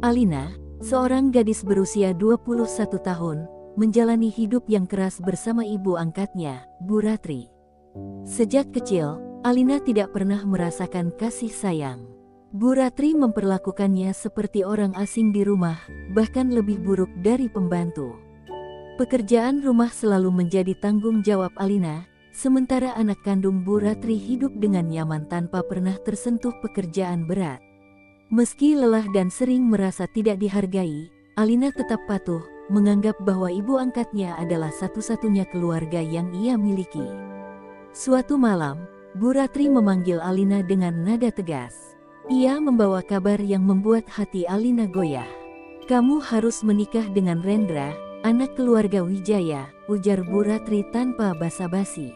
Alina, seorang gadis berusia 21 tahun, menjalani hidup yang keras bersama ibu angkatnya, Bu Ratri. Sejak kecil, Alina tidak pernah merasakan kasih sayang. Bu Ratri memperlakukannya seperti orang asing di rumah, bahkan lebih buruk dari pembantu. Pekerjaan rumah selalu menjadi tanggung jawab Alina, sementara anak kandung Bu Ratri hidup dengan nyaman tanpa pernah tersentuh pekerjaan berat. Meski lelah dan sering merasa tidak dihargai, Alina tetap patuh, menganggap bahwa ibu angkatnya adalah satu-satunya keluarga yang ia miliki. Suatu malam, Bu Ratri memanggil Alina dengan nada tegas. Ia membawa kabar yang membuat hati Alina goyah. "Kamu harus menikah dengan Rendra, anak keluarga Wijaya," ujar Bu Ratri tanpa basa-basi.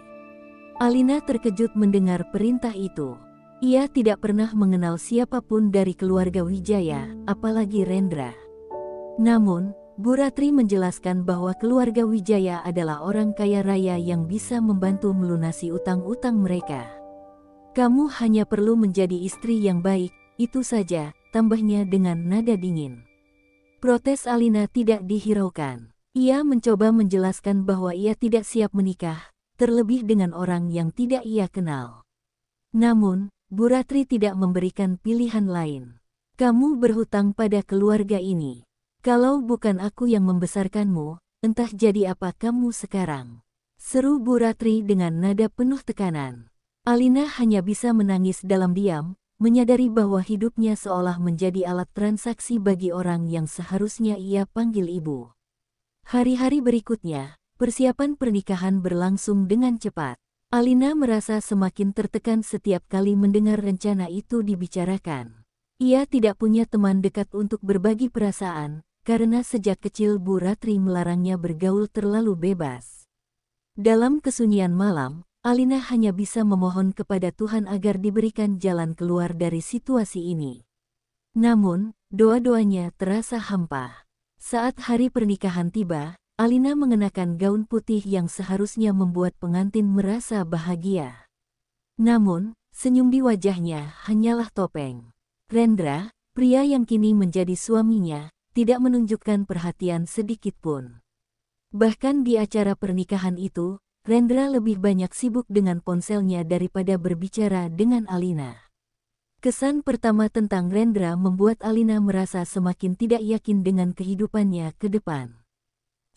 Alina terkejut mendengar perintah itu. Ia tidak pernah mengenal siapapun dari keluarga Wijaya, apalagi Rendra. Namun, Bu Ratri menjelaskan bahwa keluarga Wijaya adalah orang kaya raya yang bisa membantu melunasi utang-utang mereka. "Kamu hanya perlu menjadi istri yang baik, itu saja," tambahnya dengan nada dingin. Protes Alina tidak dihiraukan. Ia mencoba menjelaskan bahwa ia tidak siap menikah, terlebih dengan orang yang tidak ia kenal. Namun, Bu Ratri tidak memberikan pilihan lain. "Kamu berhutang pada keluarga ini. Kalau bukan aku yang membesarkanmu, entah jadi apa kamu sekarang," seru Bu Ratri dengan nada penuh tekanan. Alina hanya bisa menangis dalam diam, menyadari bahwa hidupnya seolah menjadi alat transaksi bagi orang yang seharusnya ia panggil ibu. Hari-hari berikutnya, persiapan pernikahan berlangsung dengan cepat. Alina merasa semakin tertekan setiap kali mendengar rencana itu dibicarakan. Ia tidak punya teman dekat untuk berbagi perasaan, karena sejak kecil Bu Ratri melarangnya bergaul terlalu bebas. Dalam kesunyian malam, Alina hanya bisa memohon kepada Tuhan agar diberikan jalan keluar dari situasi ini. Namun, doa-doanya terasa hampa. Saat hari pernikahan tiba, Alina mengenakan gaun putih yang seharusnya membuat pengantin merasa bahagia. Namun, senyum di wajahnya hanyalah topeng. Rendra, pria yang kini menjadi suaminya, tidak menunjukkan perhatian sedikit pun. Bahkan di acara pernikahan itu, Rendra lebih banyak sibuk dengan ponselnya daripada berbicara dengan Alina. Kesan pertama tentang Rendra membuat Alina merasa semakin tidak yakin dengan kehidupannya ke depan.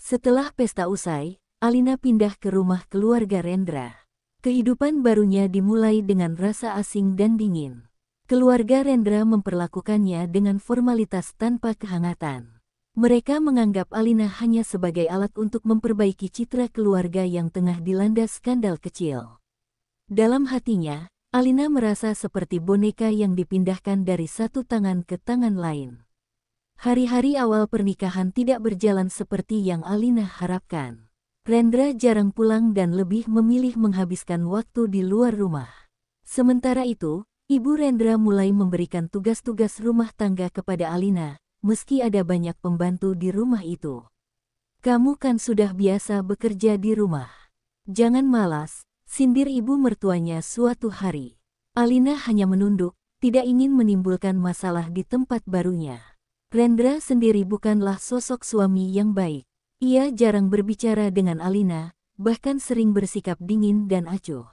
Setelah pesta usai, Alina pindah ke rumah keluarga Rendra. Kehidupan barunya dimulai dengan rasa asing dan dingin. Keluarga Rendra memperlakukannya dengan formalitas tanpa kehangatan. Mereka menganggap Alina hanya sebagai alat untuk memperbaiki citra keluarga yang tengah dilanda skandal kecil. Dalam hatinya, Alina merasa seperti boneka yang dipindahkan dari satu tangan ke tangan lain. Hari-hari awal pernikahan tidak berjalan seperti yang Alina harapkan. Rendra jarang pulang dan lebih memilih menghabiskan waktu di luar rumah. Sementara itu, Ibu Rendra mulai memberikan tugas-tugas rumah tangga kepada Alina, meski ada banyak pembantu di rumah itu. "Kamu kan sudah biasa bekerja di rumah. Jangan malas," sindir ibu mertuanya suatu hari. Alina hanya menunduk, tidak ingin menimbulkan masalah di tempat barunya. Rendra sendiri bukanlah sosok suami yang baik. Ia jarang berbicara dengan Alina, bahkan sering bersikap dingin dan acuh.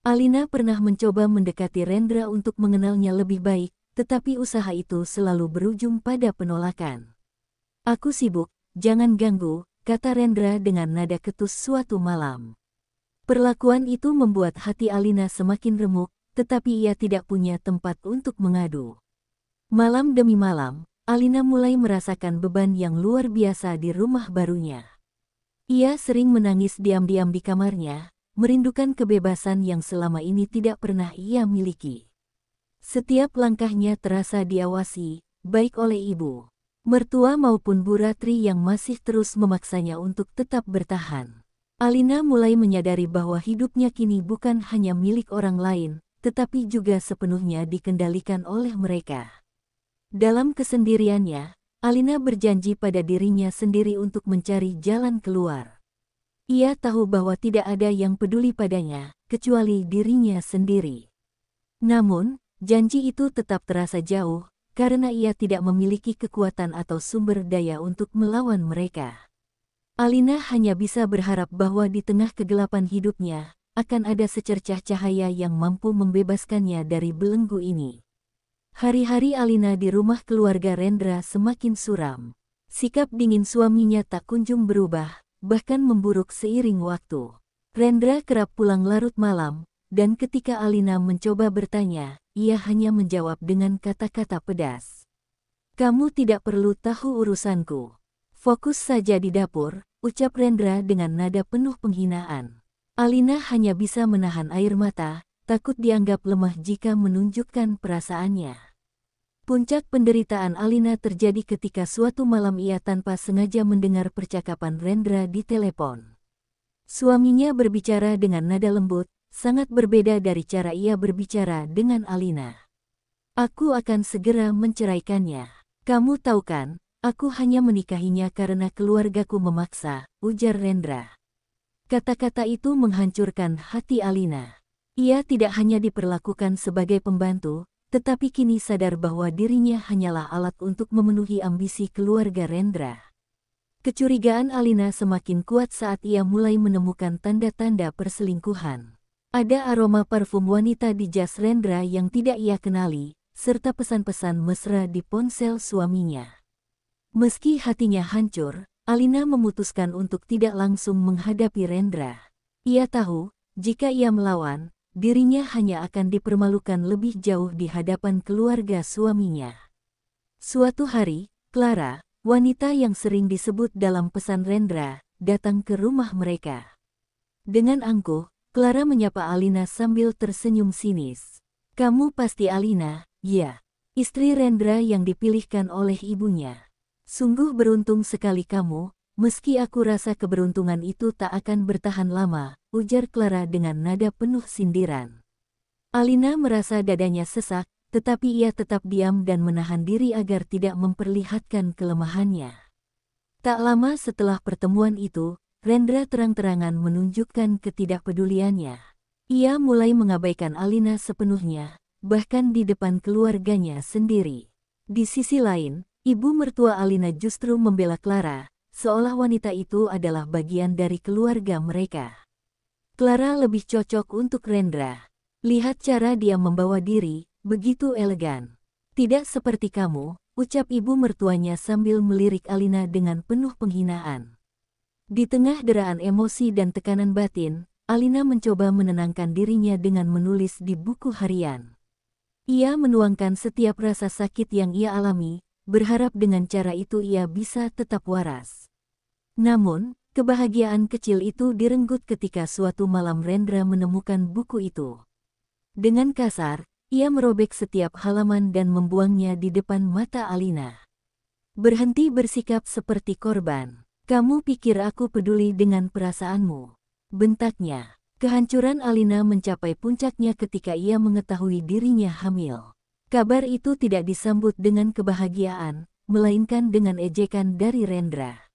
Alina pernah mencoba mendekati Rendra untuk mengenalnya lebih baik, tetapi usaha itu selalu berujung pada penolakan. "Aku sibuk, jangan ganggu," kata Rendra dengan nada ketus suatu malam. Perlakuan itu membuat hati Alina semakin remuk, tetapi ia tidak punya tempat untuk mengadu. Malam demi malam, Alina mulai merasakan beban yang luar biasa di rumah barunya. Ia sering menangis diam-diam di kamarnya, merindukan kebebasan yang selama ini tidak pernah ia miliki. Setiap langkahnya terasa diawasi, baik oleh ibu, mertua maupun Bu Ratri yang masih terus memaksanya untuk tetap bertahan. Alina mulai menyadari bahwa hidupnya kini bukan hanya milik orang lain, tetapi juga sepenuhnya dikendalikan oleh mereka. Dalam kesendiriannya, Alina berjanji pada dirinya sendiri untuk mencari jalan keluar. Ia tahu bahwa tidak ada yang peduli padanya, kecuali dirinya sendiri. Namun, janji itu tetap terasa jauh, karena ia tidak memiliki kekuatan atau sumber daya untuk melawan mereka. Alina hanya bisa berharap bahwa di tengah kegelapan hidupnya, akan ada secercah cahaya yang mampu membebaskannya dari belenggu ini. Hari-hari Alina di rumah keluarga Rendra semakin suram. Sikap dingin suaminya tak kunjung berubah, bahkan memburuk seiring waktu. Rendra kerap pulang larut malam, dan ketika Alina mencoba bertanya, ia hanya menjawab dengan kata-kata pedas. "Kamu tidak perlu tahu urusanku. Fokus saja di dapur," ucap Rendra dengan nada penuh penghinaan. Alina hanya bisa menahan air mata, takut dianggap lemah jika menunjukkan perasaannya. Puncak penderitaan Alina terjadi ketika suatu malam ia tanpa sengaja mendengar percakapan Rendra di telepon. Suaminya berbicara dengan nada lembut, sangat berbeda dari cara ia berbicara dengan Alina. "Aku akan segera menceraikannya. Kamu tahu kan, aku hanya menikahinya karena keluargaku memaksa," ujar Rendra. Kata-kata itu menghancurkan hati Alina. Ia tidak hanya diperlakukan sebagai pembantu, tetapi kini sadar bahwa dirinya hanyalah alat untuk memenuhi ambisi keluarga Rendra. Kecurigaan Alina semakin kuat saat ia mulai menemukan tanda-tanda perselingkuhan. Ada aroma parfum wanita di jas Rendra yang tidak ia kenali, serta pesan-pesan mesra di ponsel suaminya. Meski hatinya hancur, Alina memutuskan untuk tidak langsung menghadapi Rendra. Ia tahu, jika ia melawan, dirinya hanya akan dipermalukan lebih jauh di hadapan keluarga suaminya. Suatu hari, Clara, wanita yang sering disebut dalam pesan Rendra, datang ke rumah mereka. Dengan angkuh, Clara menyapa Alina sambil tersenyum sinis. "Kamu pasti Alina, ya? Istri Rendra yang dipilihkan oleh ibunya. Sungguh beruntung sekali kamu, meski aku rasa keberuntungan itu tak akan bertahan lama," ujar Clara dengan nada penuh sindiran. Alina merasa dadanya sesak, tetapi ia tetap diam dan menahan diri agar tidak memperlihatkan kelemahannya. Tak lama setelah pertemuan itu, Rendra terang-terangan menunjukkan ketidakpeduliannya. Ia mulai mengabaikan Alina sepenuhnya, bahkan di depan keluarganya sendiri. Di sisi lain, ibu mertua Alina justru membela Clara, seolah wanita itu adalah bagian dari keluarga mereka. "Clara lebih cocok untuk Rendra. Lihat cara dia membawa diri, begitu elegan. Tidak seperti kamu," ucap ibu mertuanya sambil melirik Alina dengan penuh penghinaan. Di tengah deraan emosi dan tekanan batin, Alina mencoba menenangkan dirinya dengan menulis di buku harian. Ia menuangkan setiap rasa sakit yang ia alami, berharap dengan cara itu ia bisa tetap waras. Namun, kebahagiaan kecil itu direnggut ketika suatu malam Rendra menemukan buku itu. Dengan kasar, ia merobek setiap halaman dan membuangnya di depan mata Alina. "Berhenti bersikap seperti korban. Kamu pikir aku peduli dengan perasaanmu?" bentaknya. Kehancuran Alina mencapai puncaknya ketika ia mengetahui dirinya hamil. Kabar itu tidak disambut dengan kebahagiaan, melainkan dengan ejekan dari Rendra.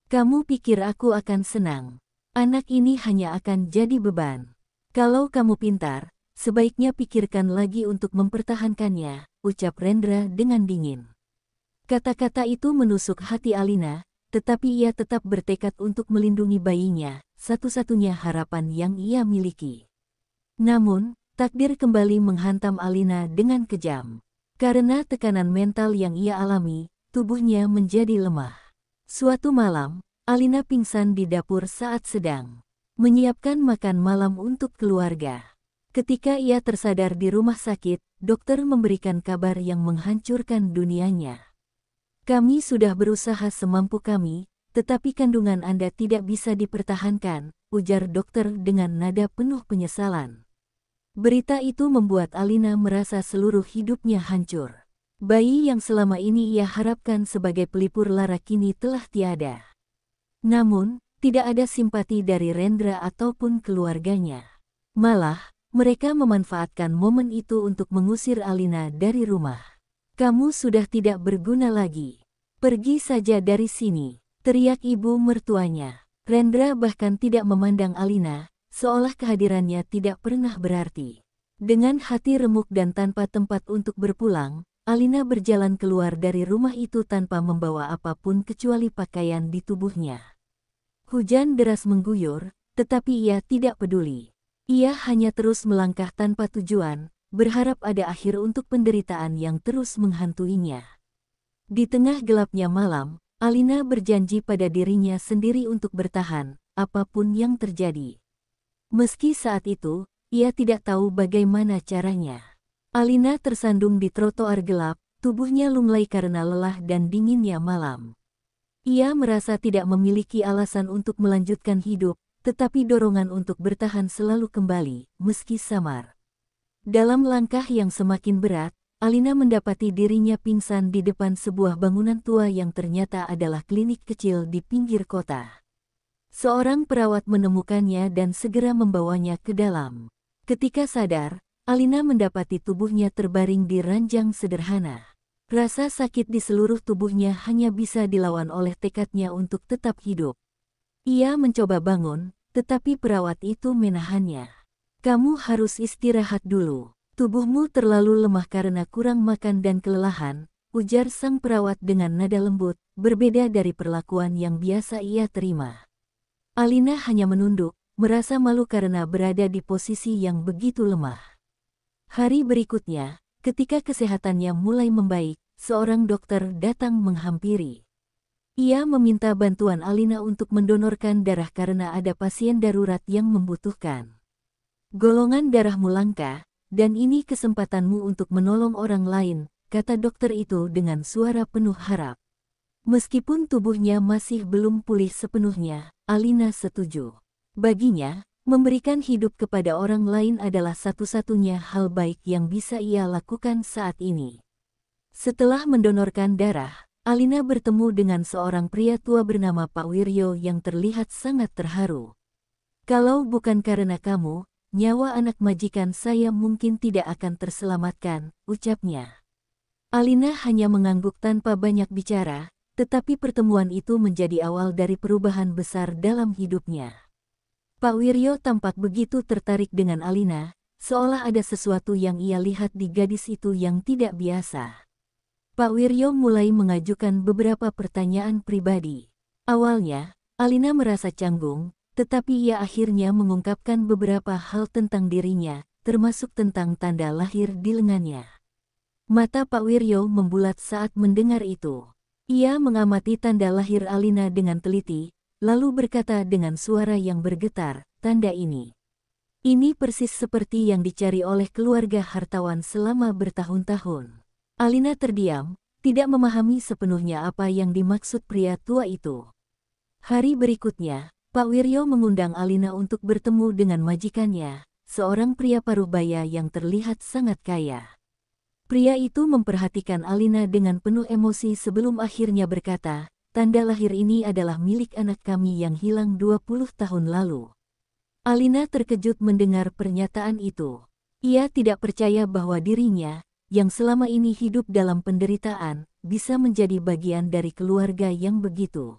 "Kamu pikir aku akan senang? Anak ini hanya akan jadi beban. Kalau kamu pintar, sebaiknya pikirkan lagi untuk mempertahankannya," ucap Rendra dengan dingin. Kata-kata itu menusuk hati Alina, tetapi ia tetap bertekad untuk melindungi bayinya, satu-satunya harapan yang ia miliki. Namun, takdir kembali menghantam Alina dengan kejam. Karena tekanan mental yang ia alami, tubuhnya menjadi lemah. Suatu malam, Alina pingsan di dapur saat sedang menyiapkan makan malam untuk keluarga. Ketika ia tersadar di rumah sakit, dokter memberikan kabar yang menghancurkan dunianya. "Kami sudah berusaha semampu kami, tetapi kandungan Anda tidak bisa dipertahankan," ujar dokter dengan nada penuh penyesalan. Berita itu membuat Alina merasa seluruh hidupnya hancur. Bayi yang selama ini ia harapkan sebagai pelipur lara kini telah tiada. Namun, tidak ada simpati dari Rendra ataupun keluarganya. Malah, mereka memanfaatkan momen itu untuk mengusir Alina dari rumah. "Kamu sudah tidak berguna lagi. Pergi saja dari sini," teriak ibu mertuanya. Rendra bahkan tidak memandang Alina, seolah kehadirannya tidak pernah berarti. Dengan hati remuk dan tanpa tempat untuk berpulang, Alina berjalan keluar dari rumah itu tanpa membawa apapun kecuali pakaian di tubuhnya. Hujan deras mengguyur, tetapi ia tidak peduli. Ia hanya terus melangkah tanpa tujuan, berharap ada akhir untuk penderitaan yang terus menghantuinya. Di tengah gelapnya malam, Alina berjanji pada dirinya sendiri untuk bertahan, apapun yang terjadi. Meski saat itu, ia tidak tahu bagaimana caranya. Alina tersandung di trotoar gelap, tubuhnya lunglai karena lelah dan dinginnya malam. Ia merasa tidak memiliki alasan untuk melanjutkan hidup, tetapi dorongan untuk bertahan selalu kembali, meski samar. Dalam langkah yang semakin berat, Alina mendapati dirinya pingsan di depan sebuah bangunan tua yang ternyata adalah klinik kecil di pinggir kota. Seorang perawat menemukannya dan segera membawanya ke dalam. Ketika sadar, Alina mendapati tubuhnya terbaring di ranjang sederhana. Rasa sakit di seluruh tubuhnya hanya bisa dilawan oleh tekadnya untuk tetap hidup. Ia mencoba bangun, tetapi perawat itu menahannya. "Kamu harus istirahat dulu. Tubuhmu terlalu lemah karena kurang makan dan kelelahan," ujar sang perawat dengan nada lembut, berbeda dari perlakuan yang biasa ia terima. Alina hanya menunduk, merasa malu karena berada di posisi yang begitu lemah. Hari berikutnya, ketika kesehatannya mulai membaik, seorang dokter datang menghampiri. Ia meminta bantuan Alina untuk mendonorkan darah karena ada pasien darurat yang membutuhkan. "Golongan darahmu langka, dan ini kesempatanmu untuk menolong orang lain," kata dokter itu dengan suara penuh harap. Meskipun tubuhnya masih belum pulih sepenuhnya, Alina setuju. Baginya, memberikan hidup kepada orang lain adalah satu-satunya hal baik yang bisa ia lakukan saat ini. Setelah mendonorkan darah, Alina bertemu dengan seorang pria tua bernama Pak Wiryo yang terlihat sangat terharu. "Kalau bukan karena kamu, nyawa anak majikan saya mungkin tidak akan terselamatkan," ucapnya. Alina hanya mengangguk tanpa banyak bicara, tetapi pertemuan itu menjadi awal dari perubahan besar dalam hidupnya. Pak Wiryo tampak begitu tertarik dengan Alina, seolah ada sesuatu yang ia lihat di gadis itu yang tidak biasa. Pak Wiryo mulai mengajukan beberapa pertanyaan pribadi. Awalnya, Alina merasa canggung, tetapi ia akhirnya mengungkapkan beberapa hal tentang dirinya, termasuk tentang tanda lahir di lengannya. Mata Pak Wiryo membulat saat mendengar itu. Ia mengamati tanda lahir Alina dengan teliti, lalu berkata dengan suara yang bergetar, "Tanda ini persis seperti yang dicari oleh keluarga hartawan selama bertahun-tahun." Alina terdiam, tidak memahami sepenuhnya apa yang dimaksud pria tua itu. Hari berikutnya, Pak Wiryo mengundang Alina untuk bertemu dengan majikannya, seorang pria paruh-baya yang terlihat sangat kaya. Pria itu memperhatikan Alina dengan penuh emosi sebelum akhirnya berkata, "Tanda lahir ini adalah milik anak kami yang hilang 20 tahun lalu." Alina terkejut mendengar pernyataan itu. Ia tidak percaya bahwa dirinya, yang selama ini hidup dalam penderitaan, bisa menjadi bagian dari keluarga yang begitu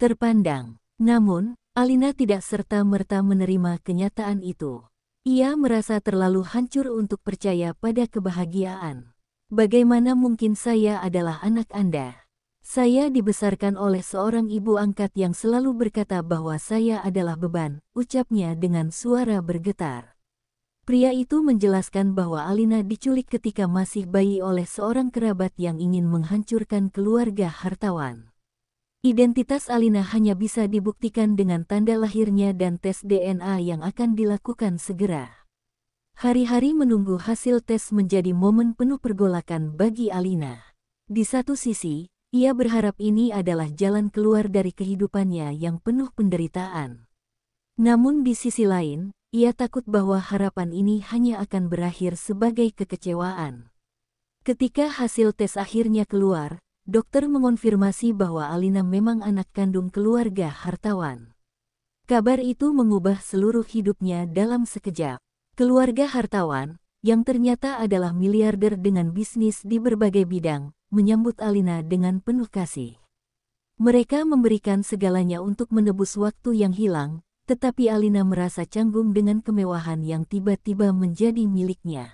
terpandang. Namun, Alina tidak serta-merta menerima kenyataan itu. Ia merasa terlalu hancur untuk percaya pada kebahagiaan. "Bagaimana mungkin saya adalah anak Anda? Saya dibesarkan oleh seorang ibu angkat yang selalu berkata bahwa saya adalah beban," ucapnya dengan suara bergetar. Pria itu menjelaskan bahwa Alina diculik ketika masih bayi oleh seorang kerabat yang ingin menghancurkan keluarga hartawan. Identitas Alina hanya bisa dibuktikan dengan tanda lahirnya dan tes DNA yang akan dilakukan segera. Hari-hari menunggu hasil tes menjadi momen penuh pergolakan bagi Alina. Di satu sisi, ia berharap ini adalah jalan keluar dari kehidupannya yang penuh penderitaan. Namun di sisi lain, ia takut bahwa harapan ini hanya akan berakhir sebagai kekecewaan. Ketika hasil tes akhirnya keluar, dokter mengonfirmasi bahwa Alina memang anak kandung keluarga hartawan. Kabar itu mengubah seluruh hidupnya dalam sekejap. Keluarga hartawan, yang ternyata adalah miliarder dengan bisnis di berbagai bidang, menyambut Alina dengan penuh kasih. Mereka memberikan segalanya untuk menebus waktu yang hilang, tetapi Alina merasa canggung dengan kemewahan yang tiba-tiba menjadi miliknya.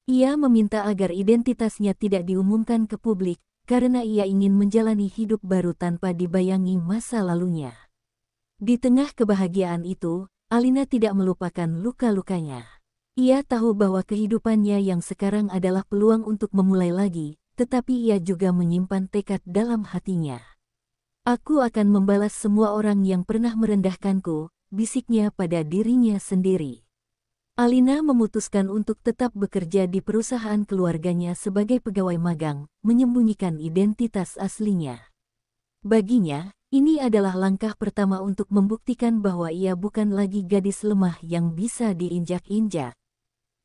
Ia meminta agar identitasnya tidak diumumkan ke publik, karena ia ingin menjalani hidup baru tanpa dibayangi masa lalunya. Di tengah kebahagiaan itu, Alina tidak melupakan luka-lukanya. Ia tahu bahwa kehidupannya yang sekarang adalah peluang untuk memulai lagi, tetapi ia juga menyimpan tekad dalam hatinya. Aku akan membalas semua orang yang pernah merendahkanku, bisiknya pada dirinya sendiri. Alina memutuskan untuk tetap bekerja di perusahaan keluarganya sebagai pegawai magang, menyembunyikan identitas aslinya. Baginya, ini adalah langkah pertama untuk membuktikan bahwa ia bukan lagi gadis lemah yang bisa diinjak-injak.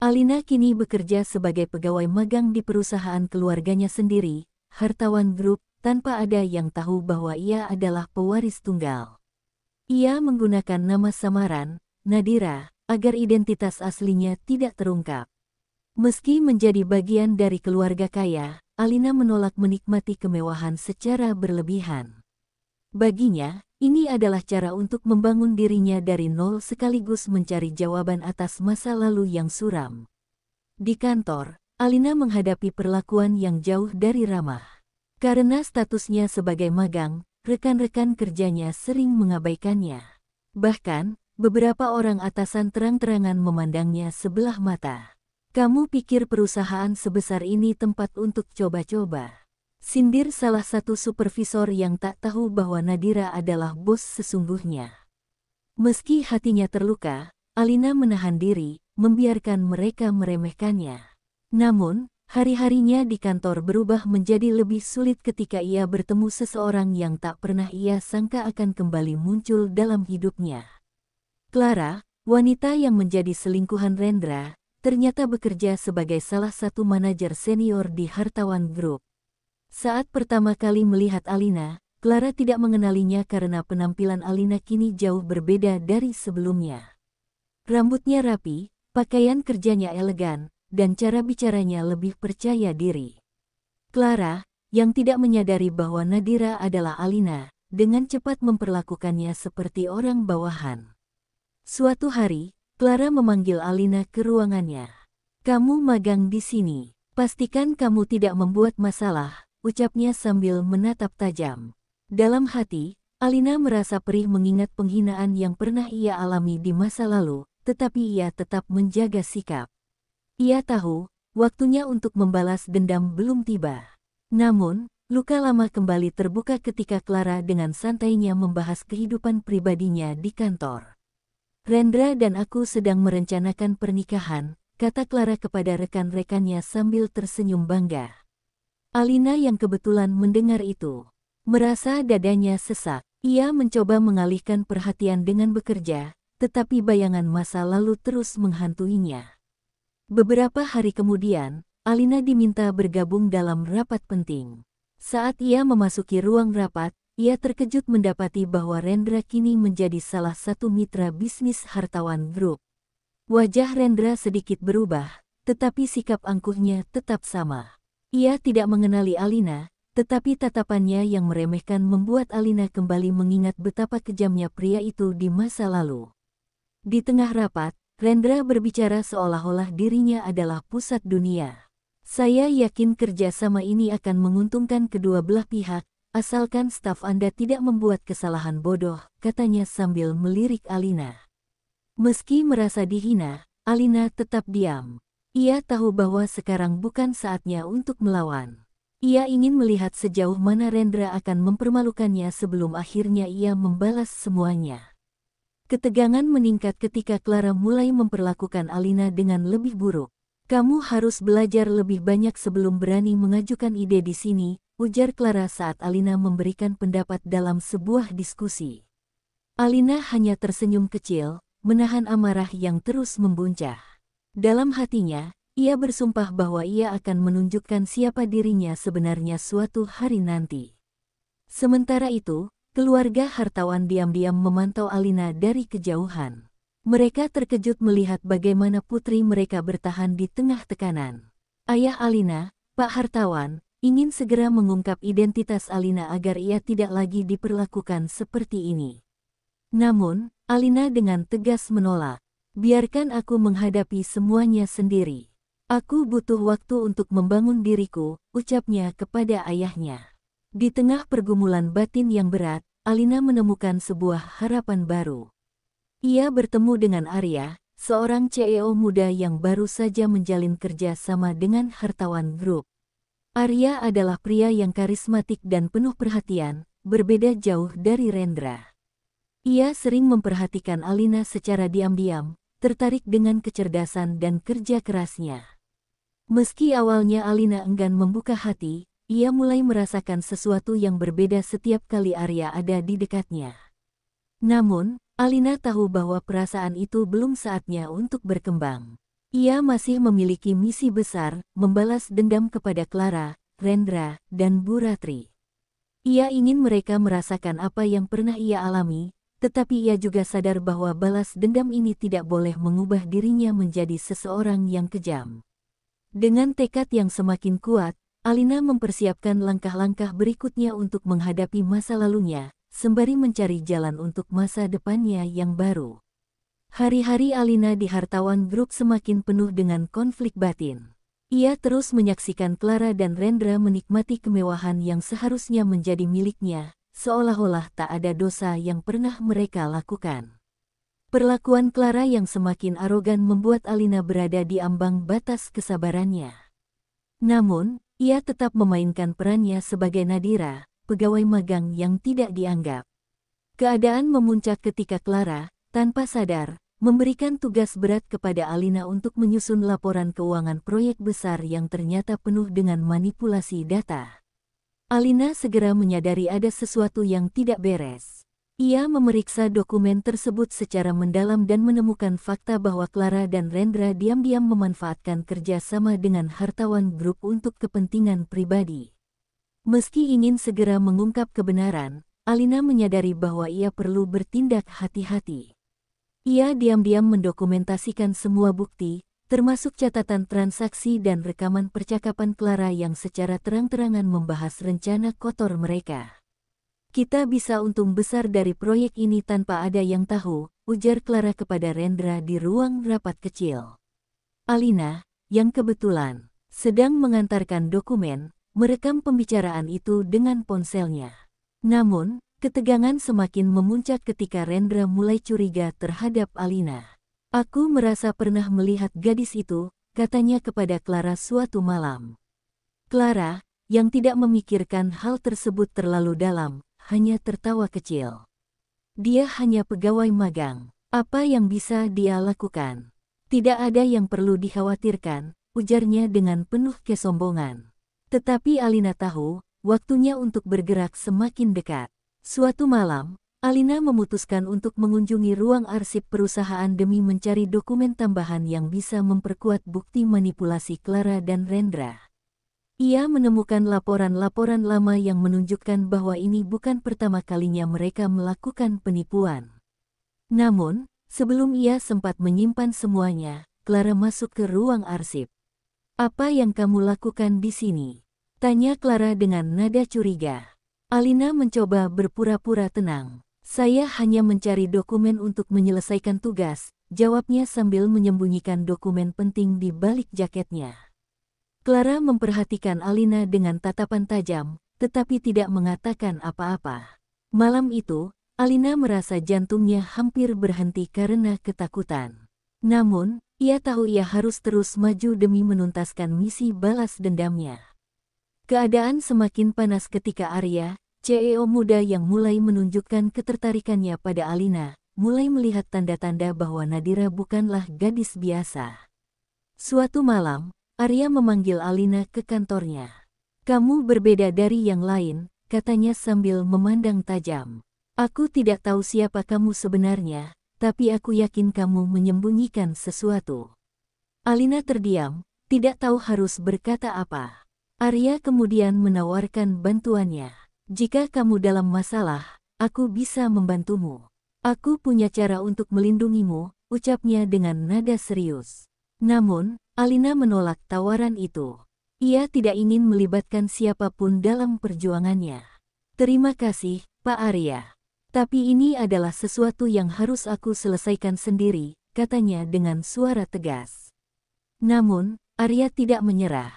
Alina kini bekerja sebagai pegawai magang di perusahaan keluarganya sendiri, Hartawan Group, tanpa ada yang tahu bahwa ia adalah pewaris tunggal. Ia menggunakan nama samaran, Nadira, agar identitas aslinya tidak terungkap. Meski menjadi bagian dari keluarga kaya, Alina menolak menikmati kemewahan secara berlebihan. Baginya, ini adalah cara untuk membangun dirinya dari nol sekaligus mencari jawaban atas masa lalu yang suram. Di kantor, Alina menghadapi perlakuan yang jauh dari ramah. Karena statusnya sebagai magang, rekan-rekan kerjanya sering mengabaikannya. Bahkan, beberapa orang atasan terang-terangan memandangnya sebelah mata. "Kamu pikir perusahaan sebesar ini tempat untuk coba-coba?" Sindir salah satu supervisor yang tak tahu bahwa Nadira adalah bos sesungguhnya. Meski hatinya terluka, Alina menahan diri, membiarkan mereka meremehkannya. Namun, hari-harinya di kantor berubah menjadi lebih sulit ketika ia bertemu seseorang yang tak pernah ia sangka akan kembali muncul dalam hidupnya. Clara, wanita yang menjadi selingkuhan Rendra, ternyata bekerja sebagai salah satu manajer senior di Hartawan Group. Saat pertama kali melihat Alina, Clara tidak mengenalinya karena penampilan Alina kini jauh berbeda dari sebelumnya. Rambutnya rapi, pakaian kerjanya elegan, dan cara bicaranya lebih percaya diri. Clara, yang tidak menyadari bahwa Nadira adalah Alina, dengan cepat memperlakukannya seperti orang bawahan. Suatu hari, Clara memanggil Alina ke ruangannya. "Kamu magang di sini. Pastikan kamu tidak membuat masalah," ucapnya sambil menatap tajam. Dalam hati, Alina merasa perih mengingat penghinaan yang pernah ia alami di masa lalu, tetapi ia tetap menjaga sikap. Ia tahu, waktunya untuk membalas dendam belum tiba. Namun, luka lama kembali terbuka ketika Clara dengan santainya membahas kehidupan pribadinya di kantor. "Rendra dan aku sedang merencanakan pernikahan," kata Clara kepada rekan-rekannya sambil tersenyum bangga. Alina yang kebetulan mendengar itu, merasa dadanya sesak. Ia mencoba mengalihkan perhatian dengan bekerja, tetapi bayangan masa lalu terus menghantuinya. Beberapa hari kemudian, Alina diminta bergabung dalam rapat penting. Saat ia memasuki ruang rapat, ia terkejut mendapati bahwa Rendra kini menjadi salah satu mitra bisnis Hartawan Group. Wajah Rendra sedikit berubah, tetapi sikap angkuhnya tetap sama. Ia tidak mengenali Alina, tetapi tatapannya yang meremehkan membuat Alina kembali mengingat betapa kejamnya pria itu di masa lalu. Di tengah rapat, Rendra berbicara seolah-olah dirinya adalah pusat dunia. "Saya yakin kerjasama ini akan menguntungkan kedua belah pihak, asalkan staf Anda tidak membuat kesalahan bodoh," katanya sambil melirik Alina. Meski merasa dihina, Alina tetap diam. Ia tahu bahwa sekarang bukan saatnya untuk melawan. Ia ingin melihat sejauh mana Rendra akan mempermalukannya sebelum akhirnya ia membalas semuanya. Ketegangan meningkat ketika Clara mulai memperlakukan Alina dengan lebih buruk. "Kamu harus belajar lebih banyak sebelum berani mengajukan ide di sini," ujar Clara saat Alina memberikan pendapat dalam sebuah diskusi. Alina hanya tersenyum kecil, menahan amarah yang terus membuncah. Dalam hatinya, ia bersumpah bahwa ia akan menunjukkan siapa dirinya sebenarnya suatu hari nanti. Sementara itu, keluarga Hartawan diam-diam memantau Alina dari kejauhan. Mereka terkejut melihat bagaimana putri mereka bertahan di tengah tekanan. Ayah Alina, Pak Hartawan, ingin segera mengungkap identitas Alina agar ia tidak lagi diperlakukan seperti ini. Namun, Alina dengan tegas menolak. "Biarkan aku menghadapi semuanya sendiri." Aku butuh waktu untuk membangun diriku, ucapnya kepada ayahnya. Di tengah pergumulan batin yang berat, Alina menemukan sebuah harapan baru. Ia bertemu dengan Arya, seorang CEO muda yang baru saja menjalin kerja sama dengan Hartawan Group. Arya adalah pria yang karismatik dan penuh perhatian, berbeda jauh dari Rendra. Ia sering memperhatikan Alina secara diam-diam, tertarik dengan kecerdasan dan kerja kerasnya. Meski awalnya Alina enggan membuka hati, ia mulai merasakan sesuatu yang berbeda setiap kali Arya ada di dekatnya. Namun, Alina tahu bahwa perasaan itu belum saatnya untuk berkembang. Ia masih memiliki misi besar, membalas dendam kepada Clara, Rendra, dan Bu Ratri. Ia ingin mereka merasakan apa yang pernah ia alami, tetapi ia juga sadar bahwa balas dendam ini tidak boleh mengubah dirinya menjadi seseorang yang kejam. Dengan tekad yang semakin kuat, Alina mempersiapkan langkah-langkah berikutnya untuk menghadapi masa lalunya, sembari mencari jalan untuk masa depannya yang baru. Hari-hari Alina di Hartawan Group semakin penuh dengan konflik batin. Ia terus menyaksikan Clara dan Rendra menikmati kemewahan yang seharusnya menjadi miliknya, seolah-olah tak ada dosa yang pernah mereka lakukan. Perlakuan Clara yang semakin arogan membuat Alina berada di ambang batas kesabarannya. Namun, ia tetap memainkan perannya sebagai Nadira, pegawai magang yang tidak dianggap. Keadaan memuncak ketika Clara, tanpa sadar, memberikan tugas berat kepada Alina untuk menyusun laporan keuangan proyek besar yang ternyata penuh dengan manipulasi data. Alina segera menyadari ada sesuatu yang tidak beres. Ia memeriksa dokumen tersebut secara mendalam dan menemukan fakta bahwa Clara dan Rendra diam-diam memanfaatkan kerja sama dengan Hartawan Group untuk kepentingan pribadi. Meski ingin segera mengungkap kebenaran, Alina menyadari bahwa ia perlu bertindak hati-hati. Ia diam-diam mendokumentasikan semua bukti, termasuk catatan transaksi dan rekaman percakapan Clara yang secara terang-terangan membahas rencana kotor mereka. Kita bisa untung besar dari proyek ini tanpa ada yang tahu, ujar Clara kepada Rendra di ruang rapat kecil. Alina, yang kebetulan sedang mengantarkan dokumen, merekam pembicaraan itu dengan ponselnya. Namun, ketegangan semakin memuncak ketika Rendra mulai curiga terhadap Alina. Aku merasa pernah melihat gadis itu, katanya kepada Clara suatu malam. Clara, yang tidak memikirkan hal tersebut terlalu dalam, hanya tertawa kecil. Dia hanya pegawai magang. Apa yang bisa dia lakukan? Tidak ada yang perlu dikhawatirkan, ujarnya dengan penuh kesombongan. Tetapi Alina tahu, waktunya untuk bergerak semakin dekat. Suatu malam, Alina memutuskan untuk mengunjungi ruang arsip perusahaan demi mencari dokumen tambahan yang bisa memperkuat bukti manipulasi Clara dan Rendra. Ia menemukan laporan-laporan lama yang menunjukkan bahwa ini bukan pertama kalinya mereka melakukan penipuan. Namun, sebelum ia sempat menyimpan semuanya, Clara masuk ke ruang arsip. "Apa yang kamu lakukan di sini?" tanya Clara dengan nada curiga. Alina mencoba berpura-pura tenang. "Saya hanya mencari dokumen untuk menyelesaikan tugas," jawabnya sambil menyembunyikan dokumen penting di balik jaketnya. Clara memperhatikan Alina dengan tatapan tajam, tetapi tidak mengatakan apa-apa. Malam itu, Alina merasa jantungnya hampir berhenti karena ketakutan. Namun, ia tahu ia harus terus maju demi menuntaskan misi balas dendamnya. Keadaan semakin panas ketika Arya, CEO muda yang mulai menunjukkan ketertarikannya pada Alina, mulai melihat tanda-tanda bahwa Nadira bukanlah gadis biasa. Suatu malam, Arya memanggil Alina ke kantornya. "Kamu berbeda dari yang lain," katanya sambil memandang tajam. "Aku tidak tahu siapa kamu sebenarnya, tapi aku yakin kamu menyembunyikan sesuatu." Alina terdiam, tidak tahu harus berkata apa. Arya kemudian menawarkan bantuannya. "Jika kamu dalam masalah, aku bisa membantumu. Aku punya cara untuk melindungimu," ucapnya dengan nada serius. Namun, Alina menolak tawaran itu. Ia tidak ingin melibatkan siapapun dalam perjuangannya. "Terima kasih, Pak Arya. Tapi ini adalah sesuatu yang harus aku selesaikan sendiri," katanya dengan suara tegas. Namun, Arya tidak menyerah.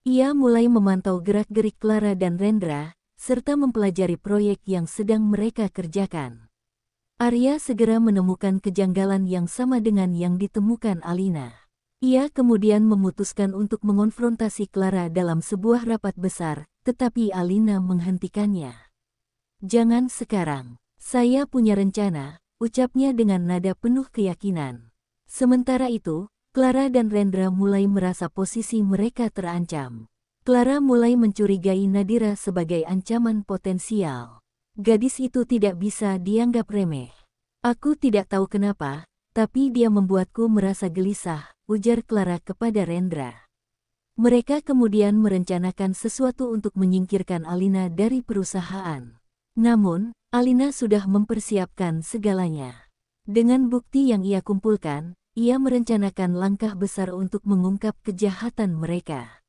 Ia mulai memantau gerak-gerik Clara dan Rendra, serta mempelajari proyek yang sedang mereka kerjakan. Arya segera menemukan kejanggalan yang sama dengan yang ditemukan Alina. Ia kemudian memutuskan untuk mengonfrontasi Clara dalam sebuah rapat besar, tetapi Alina menghentikannya. "Jangan sekarang. Saya punya rencana," ucapnya dengan nada penuh keyakinan. Sementara itu, Clara dan Rendra mulai merasa posisi mereka terancam. Clara mulai mencurigai Nadira sebagai ancaman potensial. Gadis itu tidak bisa dianggap remeh. "Aku tidak tahu kenapa, tapi dia membuatku merasa gelisah," ujar Clara kepada Rendra. Mereka kemudian merencanakan sesuatu untuk menyingkirkan Alina dari perusahaan. Namun, Alina sudah mempersiapkan segalanya. Dengan bukti yang ia kumpulkan, ia merencanakan langkah besar untuk mengungkap kejahatan mereka.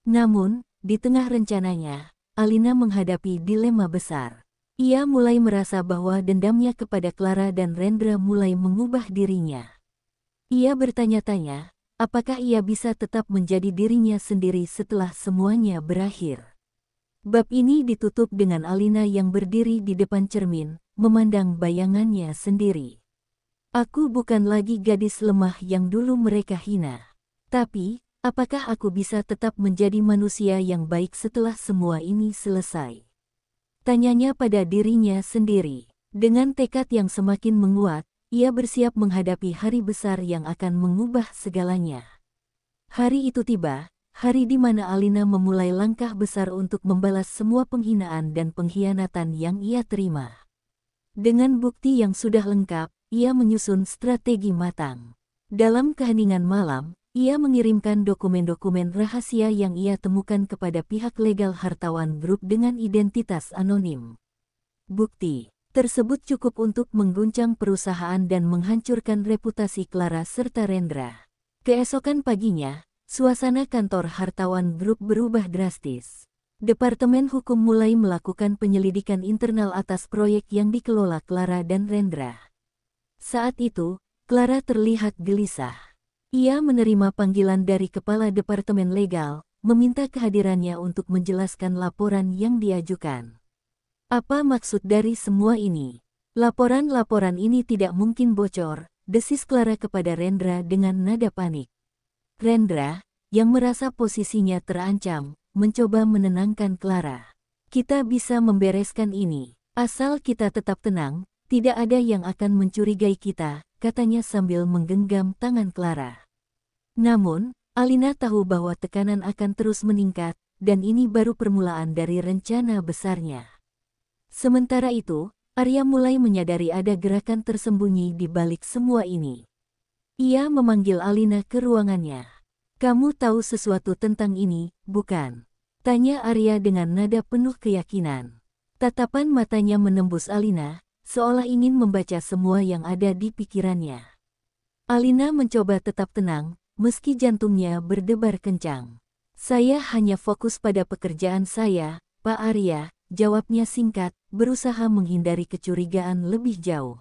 Namun, di tengah rencananya, Alina menghadapi dilema besar. Ia mulai merasa bahwa dendamnya kepada Clara dan Rendra mulai mengubah dirinya. Ia bertanya-tanya, apakah ia bisa tetap menjadi dirinya sendiri setelah semuanya berakhir. Bab ini ditutup dengan Alina yang berdiri di depan cermin, memandang bayangannya sendiri. "Aku bukan lagi gadis lemah yang dulu mereka hina. Tapi, apakah aku bisa tetap menjadi manusia yang baik setelah semua ini selesai?" Tanyanya pada dirinya sendiri. Dengan tekad yang semakin menguat, ia bersiap menghadapi hari besar yang akan mengubah segalanya. Hari itu tiba, hari di mana Alina memulai langkah besar untuk membalas semua penghinaan dan pengkhianatan yang ia terima. Dengan bukti yang sudah lengkap, ia menyusun strategi matang. Dalam keheningan malam, ia mengirimkan dokumen-dokumen rahasia yang ia temukan kepada pihak legal Hartawan Group dengan identitas anonim. Bukti tersebut cukup untuk mengguncang perusahaan dan menghancurkan reputasi Clara serta Rendra. Keesokan paginya, suasana kantor Hartawan Group berubah drastis. Departemen Hukum mulai melakukan penyelidikan internal atas proyek yang dikelola Clara dan Rendra. Saat itu, Clara terlihat gelisah. Ia menerima panggilan dari kepala Departemen Legal, meminta kehadirannya untuk menjelaskan laporan yang diajukan. "Apa maksud dari semua ini? Laporan-laporan ini tidak mungkin bocor," desis Clara kepada Rendra dengan nada panik. Rendra, yang merasa posisinya terancam, mencoba menenangkan Clara. "Kita bisa membereskan ini. Asal kita tetap tenang, tidak ada yang akan mencurigai kita," katanya sambil menggenggam tangan Clara. Namun, Alina tahu bahwa tekanan akan terus meningkat, dan ini baru permulaan dari rencana besarnya. Sementara itu, Arya mulai menyadari ada gerakan tersembunyi di balik semua ini. Ia memanggil Alina ke ruangannya. "Kamu tahu sesuatu tentang ini, bukan?" tanya Arya dengan nada penuh keyakinan. Tatapan matanya menembus Alina, seolah ingin membaca semua yang ada di pikirannya. Alina mencoba tetap tenang, meski jantungnya berdebar kencang. "Saya hanya fokus pada pekerjaan saya, Pak Arya," jawabnya singkat, berusaha menghindari kecurigaan lebih jauh.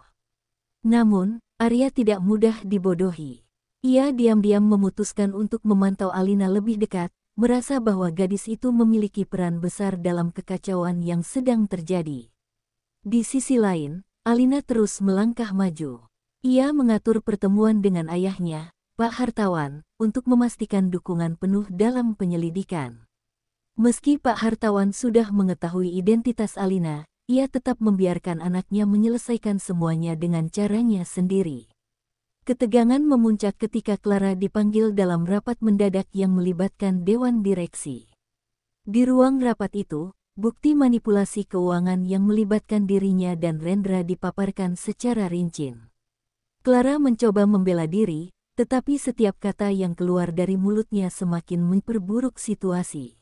Namun, Arya tidak mudah dibodohi. Ia diam-diam memutuskan untuk memantau Alina lebih dekat, merasa bahwa gadis itu memiliki peran besar dalam kekacauan yang sedang terjadi. Di sisi lain, Alina terus melangkah maju. Ia mengatur pertemuan dengan ayahnya, Pak Hartawan, untuk memastikan dukungan penuh dalam penyelidikan. Meski Pak Hartawan sudah mengetahui identitas Alina, ia tetap membiarkan anaknya menyelesaikan semuanya dengan caranya sendiri. Ketegangan memuncak ketika Clara dipanggil dalam rapat mendadak yang melibatkan Dewan Direksi. Di ruang rapat itu, bukti manipulasi keuangan yang melibatkan dirinya dan Rendra dipaparkan secara rinci. Clara mencoba membela diri, tetapi setiap kata yang keluar dari mulutnya semakin memperburuk situasi.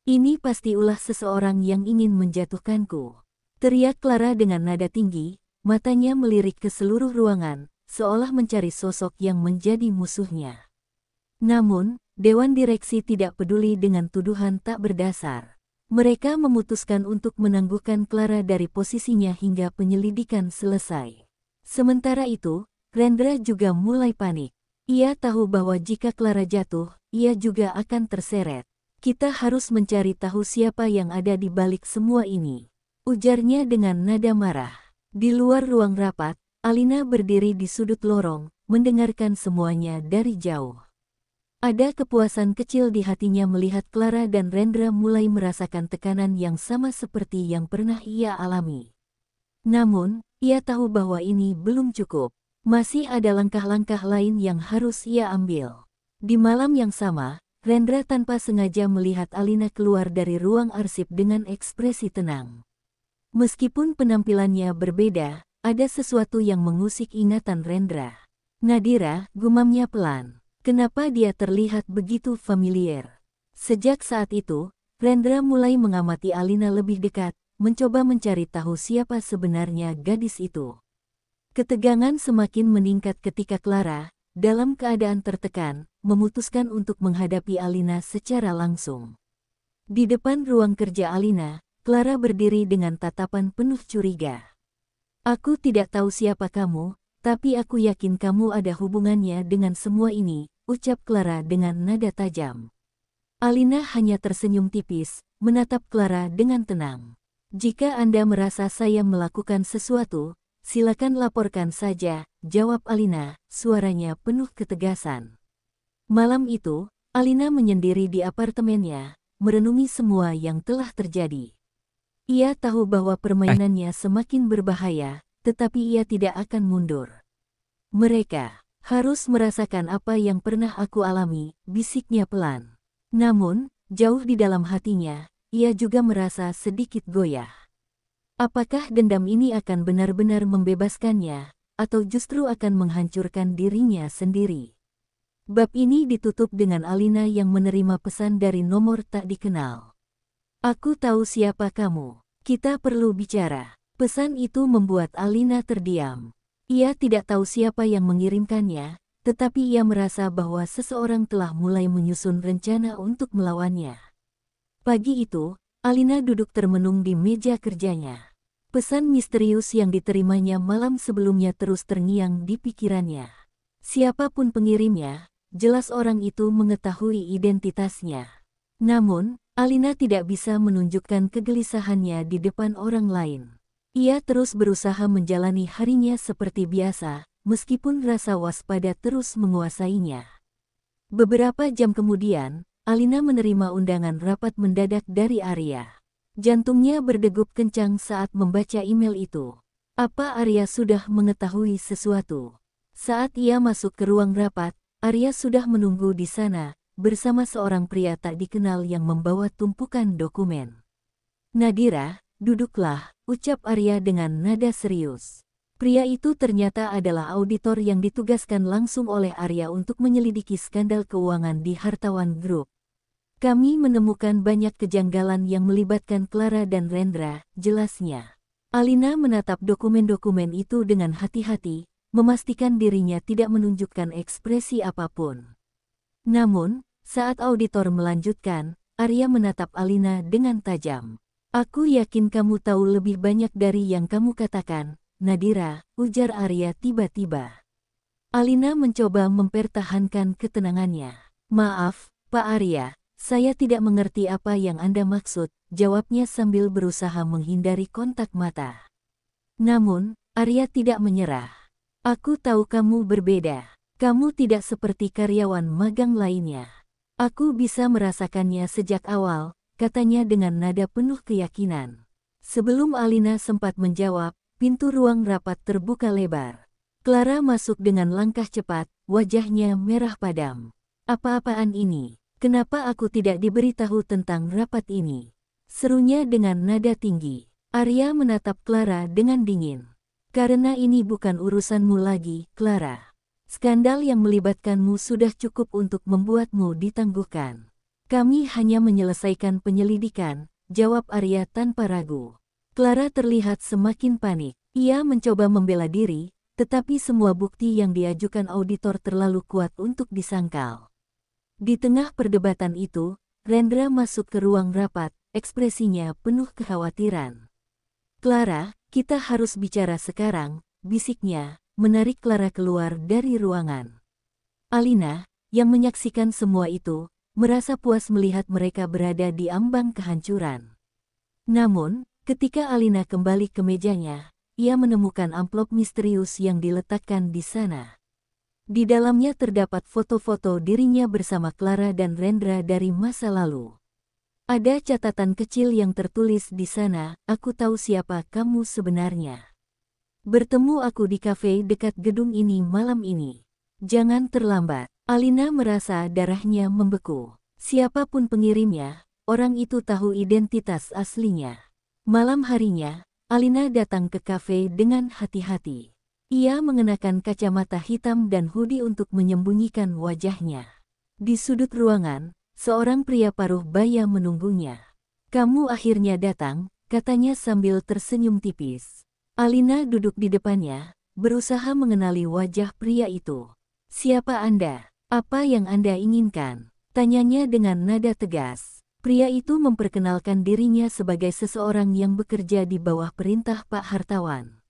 "Ini pasti ulah seseorang yang ingin menjatuhkanku," teriak Clara dengan nada tinggi, matanya melirik ke seluruh ruangan, seolah mencari sosok yang menjadi musuhnya. Namun, Dewan Direksi tidak peduli dengan tuduhan tak berdasar. Mereka memutuskan untuk menangguhkan Clara dari posisinya hingga penyelidikan selesai. Sementara itu, Rendra juga mulai panik. Ia tahu bahwa jika Clara jatuh, ia juga akan terseret. Kita harus mencari tahu siapa yang ada di balik semua ini, ujarnya dengan nada marah. Di luar ruang rapat, Alina berdiri di sudut lorong, mendengarkan semuanya dari jauh. Ada kepuasan kecil di hatinya melihat Clara dan Rendra mulai merasakan tekanan yang sama seperti yang pernah ia alami. Namun, ia tahu bahwa ini belum cukup. Masih ada langkah-langkah lain yang harus ia ambil. Di malam yang sama, Rendra tanpa sengaja melihat Alina keluar dari ruang arsip dengan ekspresi tenang. Meskipun penampilannya berbeda, ada sesuatu yang mengusik ingatan Rendra. Nadira, gumamnya pelan. Kenapa dia terlihat begitu familiar? Sejak saat itu, Rendra mulai mengamati Alina lebih dekat, mencoba mencari tahu siapa sebenarnya gadis itu. Ketegangan semakin meningkat ketika Clara, dalam keadaan tertekan, memutuskan untuk menghadapi Alina secara langsung. Di depan ruang kerja Alina, Clara berdiri dengan tatapan penuh curiga. Aku tidak tahu siapa kamu, tapi aku yakin kamu ada hubungannya dengan semua ini, ucap Clara dengan nada tajam. Alina hanya tersenyum tipis, menatap Clara dengan tenang. Jika Anda merasa saya melakukan sesuatu, silakan laporkan saja, jawab Alina, suaranya penuh ketegasan. Malam itu, Alina menyendiri di apartemennya, merenungi semua yang telah terjadi. Ia tahu bahwa permainannya semakin berbahaya, tetapi ia tidak akan mundur. Mereka harus merasakan apa yang pernah aku alami, bisiknya pelan. Namun, jauh di dalam hatinya, ia juga merasa sedikit goyah. Apakah dendam ini akan benar-benar membebaskannya, atau justru akan menghancurkan dirinya sendiri? Bab ini ditutup dengan Alina yang menerima pesan dari nomor tak dikenal. Aku tahu siapa kamu. Kita perlu bicara. Pesan itu membuat Alina terdiam. Ia tidak tahu siapa yang mengirimkannya, tetapi ia merasa bahwa seseorang telah mulai menyusun rencana untuk melawannya. Pagi itu, Alina duduk termenung di meja kerjanya. Pesan misterius yang diterimanya malam sebelumnya terus terngiang di pikirannya. Siapapun pengirimnya, jelas orang itu mengetahui identitasnya. Namun, Alina tidak bisa menunjukkan kegelisahannya di depan orang lain. Ia terus berusaha menjalani harinya seperti biasa, meskipun rasa waspada terus menguasainya. Beberapa jam kemudian, Alina menerima undangan rapat mendadak dari Arya. Jantungnya berdegup kencang saat membaca email itu. Apa Arya sudah mengetahui sesuatu? Saat ia masuk ke ruang rapat, Arya sudah menunggu di sana, bersama seorang pria tak dikenal yang membawa tumpukan dokumen. Nadira, duduklah, ucap Arya dengan nada serius. Pria itu ternyata adalah auditor yang ditugaskan langsung oleh Arya untuk menyelidiki skandal keuangan di Hartawan Group. Kami menemukan banyak kejanggalan yang melibatkan Clara dan Rendra, jelasnya. Alina menatap dokumen-dokumen itu dengan hati-hati, memastikan dirinya tidak menunjukkan ekspresi apapun. Namun, saat auditor melanjutkan, Arya menatap Alina dengan tajam. Aku yakin kamu tahu lebih banyak dari yang kamu katakan, Nadira, ujar Arya tiba-tiba. Alina mencoba mempertahankan ketenangannya. Maaf, Pak Arya. Saya tidak mengerti apa yang Anda maksud, jawabnya sambil berusaha menghindari kontak mata. Namun, Arya tidak menyerah. Aku tahu kamu berbeda. Kamu tidak seperti karyawan magang lainnya. Aku bisa merasakannya sejak awal, katanya dengan nada penuh keyakinan. Sebelum Alina sempat menjawab, pintu ruang rapat terbuka lebar. Clara masuk dengan langkah cepat, wajahnya merah padam. Apa-apaan ini? Kenapa aku tidak diberitahu tentang rapat ini? Serunya dengan nada tinggi. Arya menatap Clara dengan dingin. Karena ini bukan urusanmu lagi, Clara. Skandal yang melibatkanmu sudah cukup untuk membuatmu ditangguhkan. Kami hanya menyelesaikan penyelidikan, jawab Arya tanpa ragu. Clara terlihat semakin panik. Ia mencoba membela diri, tetapi semua bukti yang diajukan auditor terlalu kuat untuk disangkal. Di tengah perdebatan itu, Rendra masuk ke ruang rapat, ekspresinya penuh kekhawatiran. Clara, kita harus bicara sekarang, bisiknya, menarik Clara keluar dari ruangan. Alina, yang menyaksikan semua itu, merasa puas melihat mereka berada di ambang kehancuran. Namun, ketika Alina kembali ke mejanya, ia menemukan amplop misterius yang diletakkan di sana. Di dalamnya terdapat foto-foto dirinya bersama Clara dan Rendra dari masa lalu. Ada catatan kecil yang tertulis di sana, "Aku tahu siapa kamu sebenarnya. Bertemu aku di kafe dekat gedung ini malam ini. Jangan terlambat." Alina merasa darahnya membeku. Siapapun pengirimnya, orang itu tahu identitas aslinya. Malam harinya, Alina datang ke kafe dengan hati-hati. Ia mengenakan kacamata hitam dan hoodie untuk menyembunyikan wajahnya. Di sudut ruangan, seorang pria paruh baya menunggunya. "Kamu akhirnya datang," katanya sambil tersenyum tipis. Alina duduk di depannya, berusaha mengenali wajah pria itu. "Siapa Anda? Apa yang Anda inginkan?" tanyanya dengan nada tegas. Pria itu memperkenalkan dirinya sebagai seseorang yang bekerja di bawah perintah Pak Hartawan.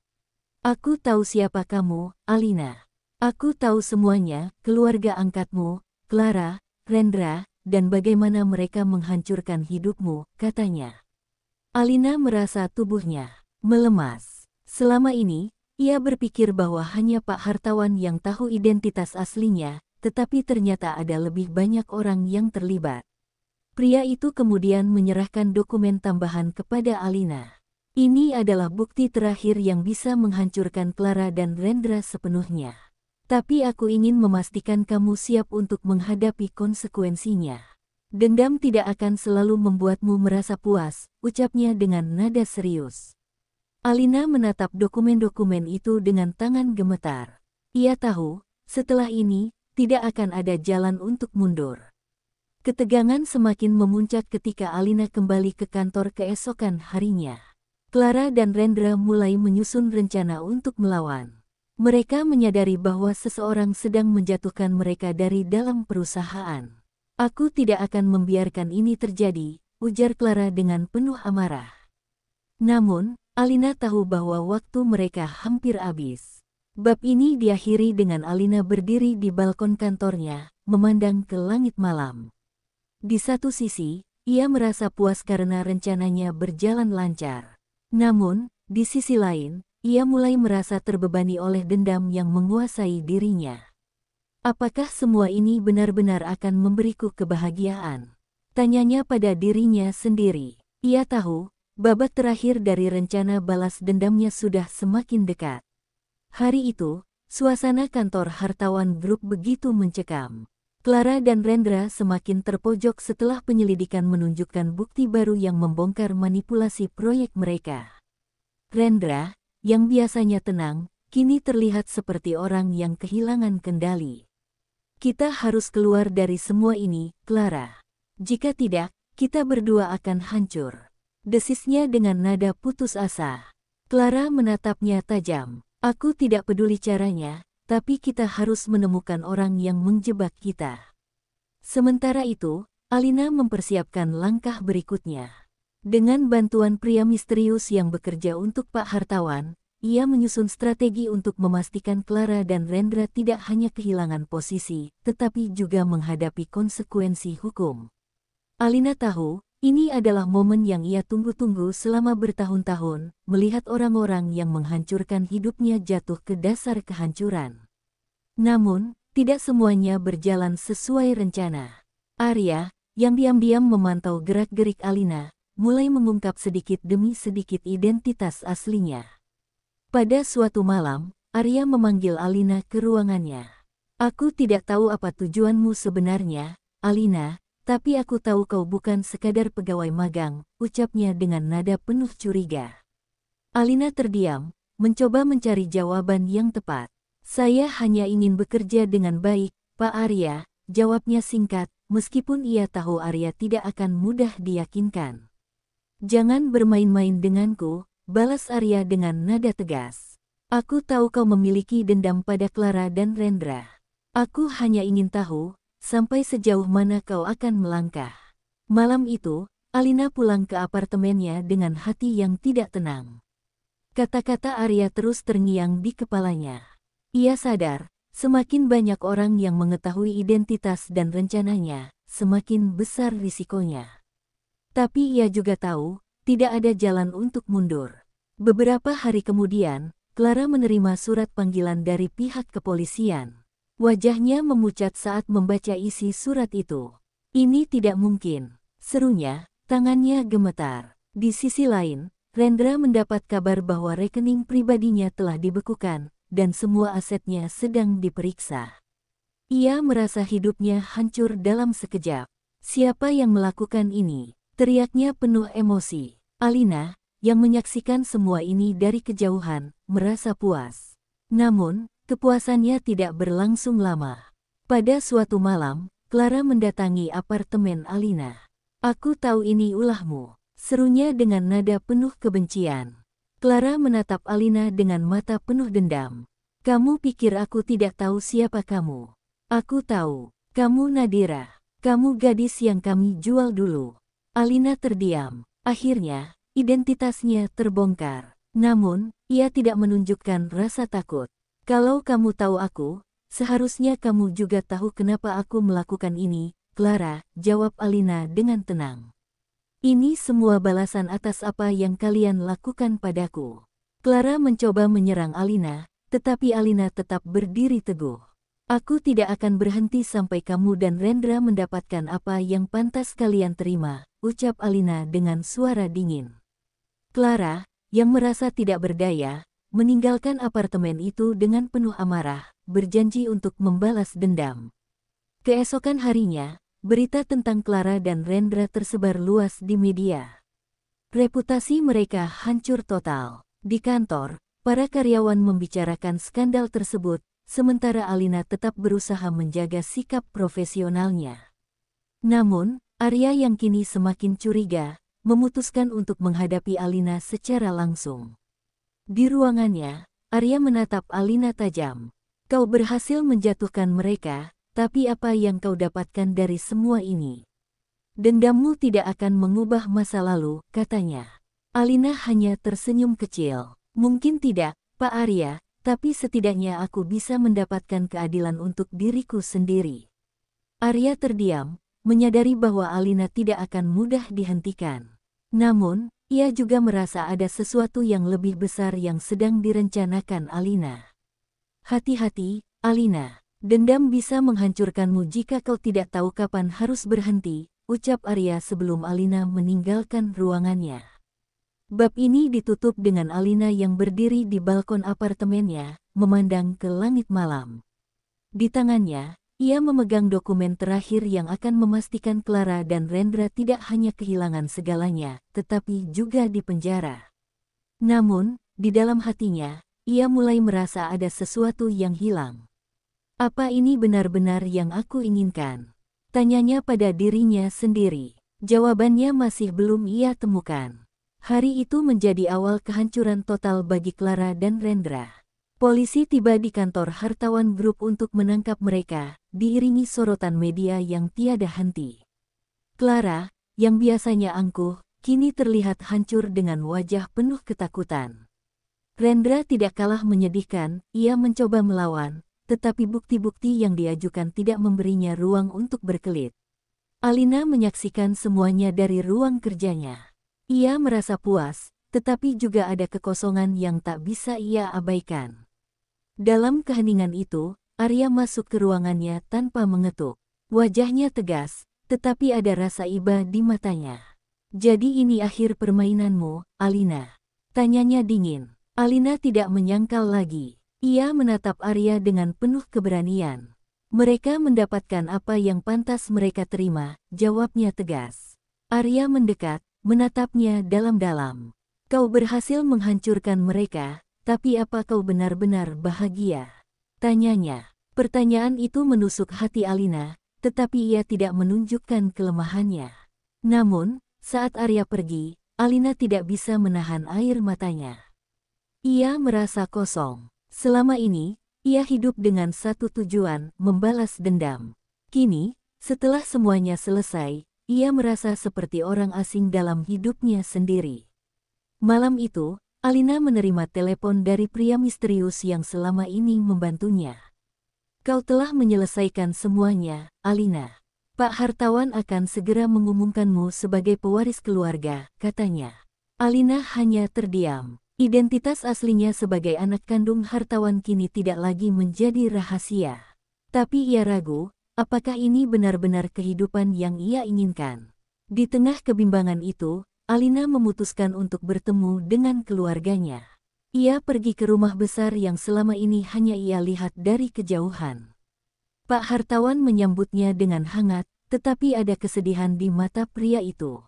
"Aku tahu siapa kamu, Alina. Aku tahu semuanya, keluarga angkatmu, Clara, Rendra, dan bagaimana mereka menghancurkan hidupmu," katanya. Alina merasa tubuhnya melemas. Selama ini, ia berpikir bahwa hanya Pak Hartawan yang tahu identitas aslinya, tetapi ternyata ada lebih banyak orang yang terlibat. Pria itu kemudian menyerahkan dokumen tambahan kepada Alina. "Ini adalah bukti terakhir yang bisa menghancurkan Clara dan Rendra sepenuhnya. Tapi aku ingin memastikan kamu siap untuk menghadapi konsekuensinya. Dendam tidak akan selalu membuatmu merasa puas," ucapnya dengan nada serius. Alina menatap dokumen-dokumen itu dengan tangan gemetar. Ia tahu, setelah ini, tidak akan ada jalan untuk mundur. Ketegangan semakin memuncak ketika Alina kembali ke kantor keesokan harinya. Clara dan Rendra mulai menyusun rencana untuk melawan. Mereka menyadari bahwa seseorang sedang menjatuhkan mereka dari dalam perusahaan. "Aku tidak akan membiarkan ini terjadi," ujar Clara dengan penuh amarah. Namun, Alina tahu bahwa waktu mereka hampir habis. Bab ini diakhiri dengan Alina berdiri di balkon kantornya, memandang ke langit malam. Di satu sisi, ia merasa puas karena rencananya berjalan lancar. Namun, di sisi lain, ia mulai merasa terbebani oleh dendam yang menguasai dirinya. "Apakah semua ini benar-benar akan memberiku kebahagiaan?" tanyanya pada dirinya sendiri. Ia tahu, babak terakhir dari rencana balas dendamnya sudah semakin dekat. Hari itu, suasana kantor Hartawan Group begitu mencekam. Clara dan Rendra semakin terpojok setelah penyelidikan menunjukkan bukti baru yang membongkar manipulasi proyek mereka. Rendra, yang biasanya tenang, kini terlihat seperti orang yang kehilangan kendali. "Kita harus keluar dari semua ini, Clara. Jika tidak, kita berdua akan hancur," desisnya dengan nada putus asa. Clara menatapnya tajam. "Aku tidak peduli caranya, tapi kita harus menemukan orang yang menjebak kita." Sementara itu, Alina mempersiapkan langkah berikutnya. Dengan bantuan pria misterius yang bekerja untuk Pak Hartawan, ia menyusun strategi untuk memastikan Clara dan Rendra tidak hanya kehilangan posisi, tetapi juga menghadapi konsekuensi hukum. Alina tahu, ini adalah momen yang ia tunggu-tunggu selama bertahun-tahun, melihat orang-orang yang menghancurkan hidupnya jatuh ke dasar kehancuran. Namun, tidak semuanya berjalan sesuai rencana. Arya, yang diam-diam memantau gerak-gerik Alina, mulai mengungkap sedikit demi sedikit identitas aslinya. Pada suatu malam, Arya memanggil Alina ke ruangannya. "Aku tidak tahu apa tujuanmu sebenarnya, Alina, tapi aku tahu kau bukan sekadar pegawai magang," ucapnya dengan nada penuh curiga. Alina terdiam, mencoba mencari jawaban yang tepat. "Saya hanya ingin bekerja dengan baik, Pak Arya," jawabnya singkat, meskipun ia tahu Arya tidak akan mudah diyakinkan. "Jangan bermain-main denganku," balas Arya dengan nada tegas. "Aku tahu kau memiliki dendam pada Clara dan Rendra. Aku hanya ingin tahu, sampai sejauh mana kau akan melangkah." Malam itu, Alina pulang ke apartemennya dengan hati yang tidak tenang. Kata-kata Arya terus terngiang di kepalanya. Ia sadar, Semakin banyak orang yang mengetahui identitas dan rencananya, semakin besar risikonya. Tapi ia juga tahu, tidak ada jalan untuk mundur. Beberapa hari kemudian, Clara menerima surat panggilan dari pihak kepolisian. Wajahnya memucat saat membaca isi surat itu. Ini tidak mungkin, serunya, tangannya gemetar. Di sisi lain, Rendra mendapat kabar bahwa rekening pribadinya telah dibekukan, dan semua asetnya sedang diperiksa. Ia merasa hidupnya hancur dalam sekejap. Siapa yang melakukan ini? Teriaknya penuh emosi. Alina, yang menyaksikan semua ini dari kejauhan, merasa puas. Namun, kepuasannya tidak berlangsung lama. Pada suatu malam, Clara mendatangi apartemen Alina. "Aku tahu ini ulahmu," serunya dengan nada penuh kebencian. Clara menatap Alina dengan mata penuh dendam. "Kamu pikir aku tidak tahu siapa kamu? Aku tahu, kamu Nadira. Kamu gadis yang kami jual dulu." Alina terdiam. Akhirnya, identitasnya terbongkar. Namun, ia tidak menunjukkan rasa takut. "Kalau kamu tahu aku, seharusnya kamu juga tahu kenapa aku melakukan ini, Clara," jawab Alina dengan tenang. "Ini semua balasan atas apa yang kalian lakukan padaku." Clara mencoba menyerang Alina, tetapi Alina tetap berdiri teguh. "Aku tidak akan berhenti sampai kamu dan Rendra mendapatkan apa yang pantas kalian terima," ucap Alina dengan suara dingin. Clara, yang merasa tidak berdaya, meninggalkan apartemen itu dengan penuh amarah, berjanji untuk membalas dendam. Keesokan harinya, berita tentang Clara dan Rendra tersebar luas di media. Reputasi mereka hancur total. Di kantor, para karyawan membicarakan skandal tersebut, sementara Alina tetap berusaha menjaga sikap profesionalnya. Namun, Arya yang kini semakin curiga, memutuskan untuk menghadapi Alina secara langsung. Di ruangannya, Arya menatap Alina tajam. "Kau berhasil menjatuhkan mereka, tapi apa yang kau dapatkan dari semua ini? Dendammu tidak akan mengubah masa lalu," katanya. Alina hanya tersenyum kecil. "Mungkin tidak, Pak Arya, tapi setidaknya aku bisa mendapatkan keadilan untuk diriku sendiri." Arya terdiam, menyadari bahwa Alina tidak akan mudah dihentikan. Namun, ia juga merasa ada sesuatu yang lebih besar yang sedang direncanakan Alina. "Hati-hati, Alina. Dendam bisa menghancurkanmu jika kau tidak tahu kapan harus berhenti," ucap Arya sebelum Alina meninggalkan ruangannya. Bab ini ditutup dengan Alina yang berdiri di balkon apartemennya, memandang ke langit malam. Di tangannya, ia memegang dokumen terakhir yang akan memastikan Clara dan Rendra tidak hanya kehilangan segalanya, tetapi juga dipenjara. Namun, di dalam hatinya, ia mulai merasa ada sesuatu yang hilang. "Apa ini benar-benar yang aku inginkan?" tanyanya pada dirinya sendiri. Jawabannya masih belum ia temukan. Hari itu menjadi awal kehancuran total bagi Clara dan Rendra. Polisi tiba di kantor Hartawan Group untuk menangkap mereka, diiringi sorotan media yang tiada henti. Clara, yang biasanya angkuh, kini terlihat hancur dengan wajah penuh ketakutan. Rendra tidak kalah menyedihkan, ia mencoba melawan, tetapi bukti-bukti yang diajukan tidak memberinya ruang untuk berkelit. Alina menyaksikan semuanya dari ruang kerjanya. Ia merasa puas, tetapi juga ada kekosongan yang tak bisa ia abaikan. Dalam keheningan itu, Arya masuk ke ruangannya tanpa mengetuk. Wajahnya tegas, tetapi ada rasa iba di matanya. "Jadi ini akhir permainanmu, Alina?" tanyanya dingin. Alina tidak menyangkal lagi. Ia menatap Arya dengan penuh keberanian. "Mereka mendapatkan apa yang pantas mereka terima," jawabnya tegas. Arya mendekat, menatapnya dalam-dalam. "Kau berhasil menghancurkan mereka, tapi apa kau benar-benar bahagia?" tanyanya. Pertanyaan itu menusuk hati Alina, tetapi ia tidak menunjukkan kelemahannya. Namun, saat Arya pergi, Alina tidak bisa menahan air matanya. Ia merasa kosong. Selama ini, ia hidup dengan satu tujuan, membalas dendam. Kini, setelah semuanya selesai, ia merasa seperti orang asing dalam hidupnya sendiri. Malam itu, Alina menerima telepon dari pria misterius yang selama ini membantunya. Kau telah menyelesaikan semuanya, Alina. Pak hartawan akan segera mengumumkanmu sebagai pewaris keluarga, katanya. Alina hanya terdiam. Identitas aslinya sebagai anak kandung hartawan kini tidak lagi menjadi rahasia. Tapi ia ragu, apakah ini benar-benar kehidupan yang ia inginkan. Di tengah kebimbangan itu, Alina memutuskan untuk bertemu dengan keluarganya. Ia pergi ke rumah besar yang selama ini hanya ia lihat dari kejauhan. Pak hartawan menyambutnya dengan hangat, tetapi ada kesedihan di mata pria itu.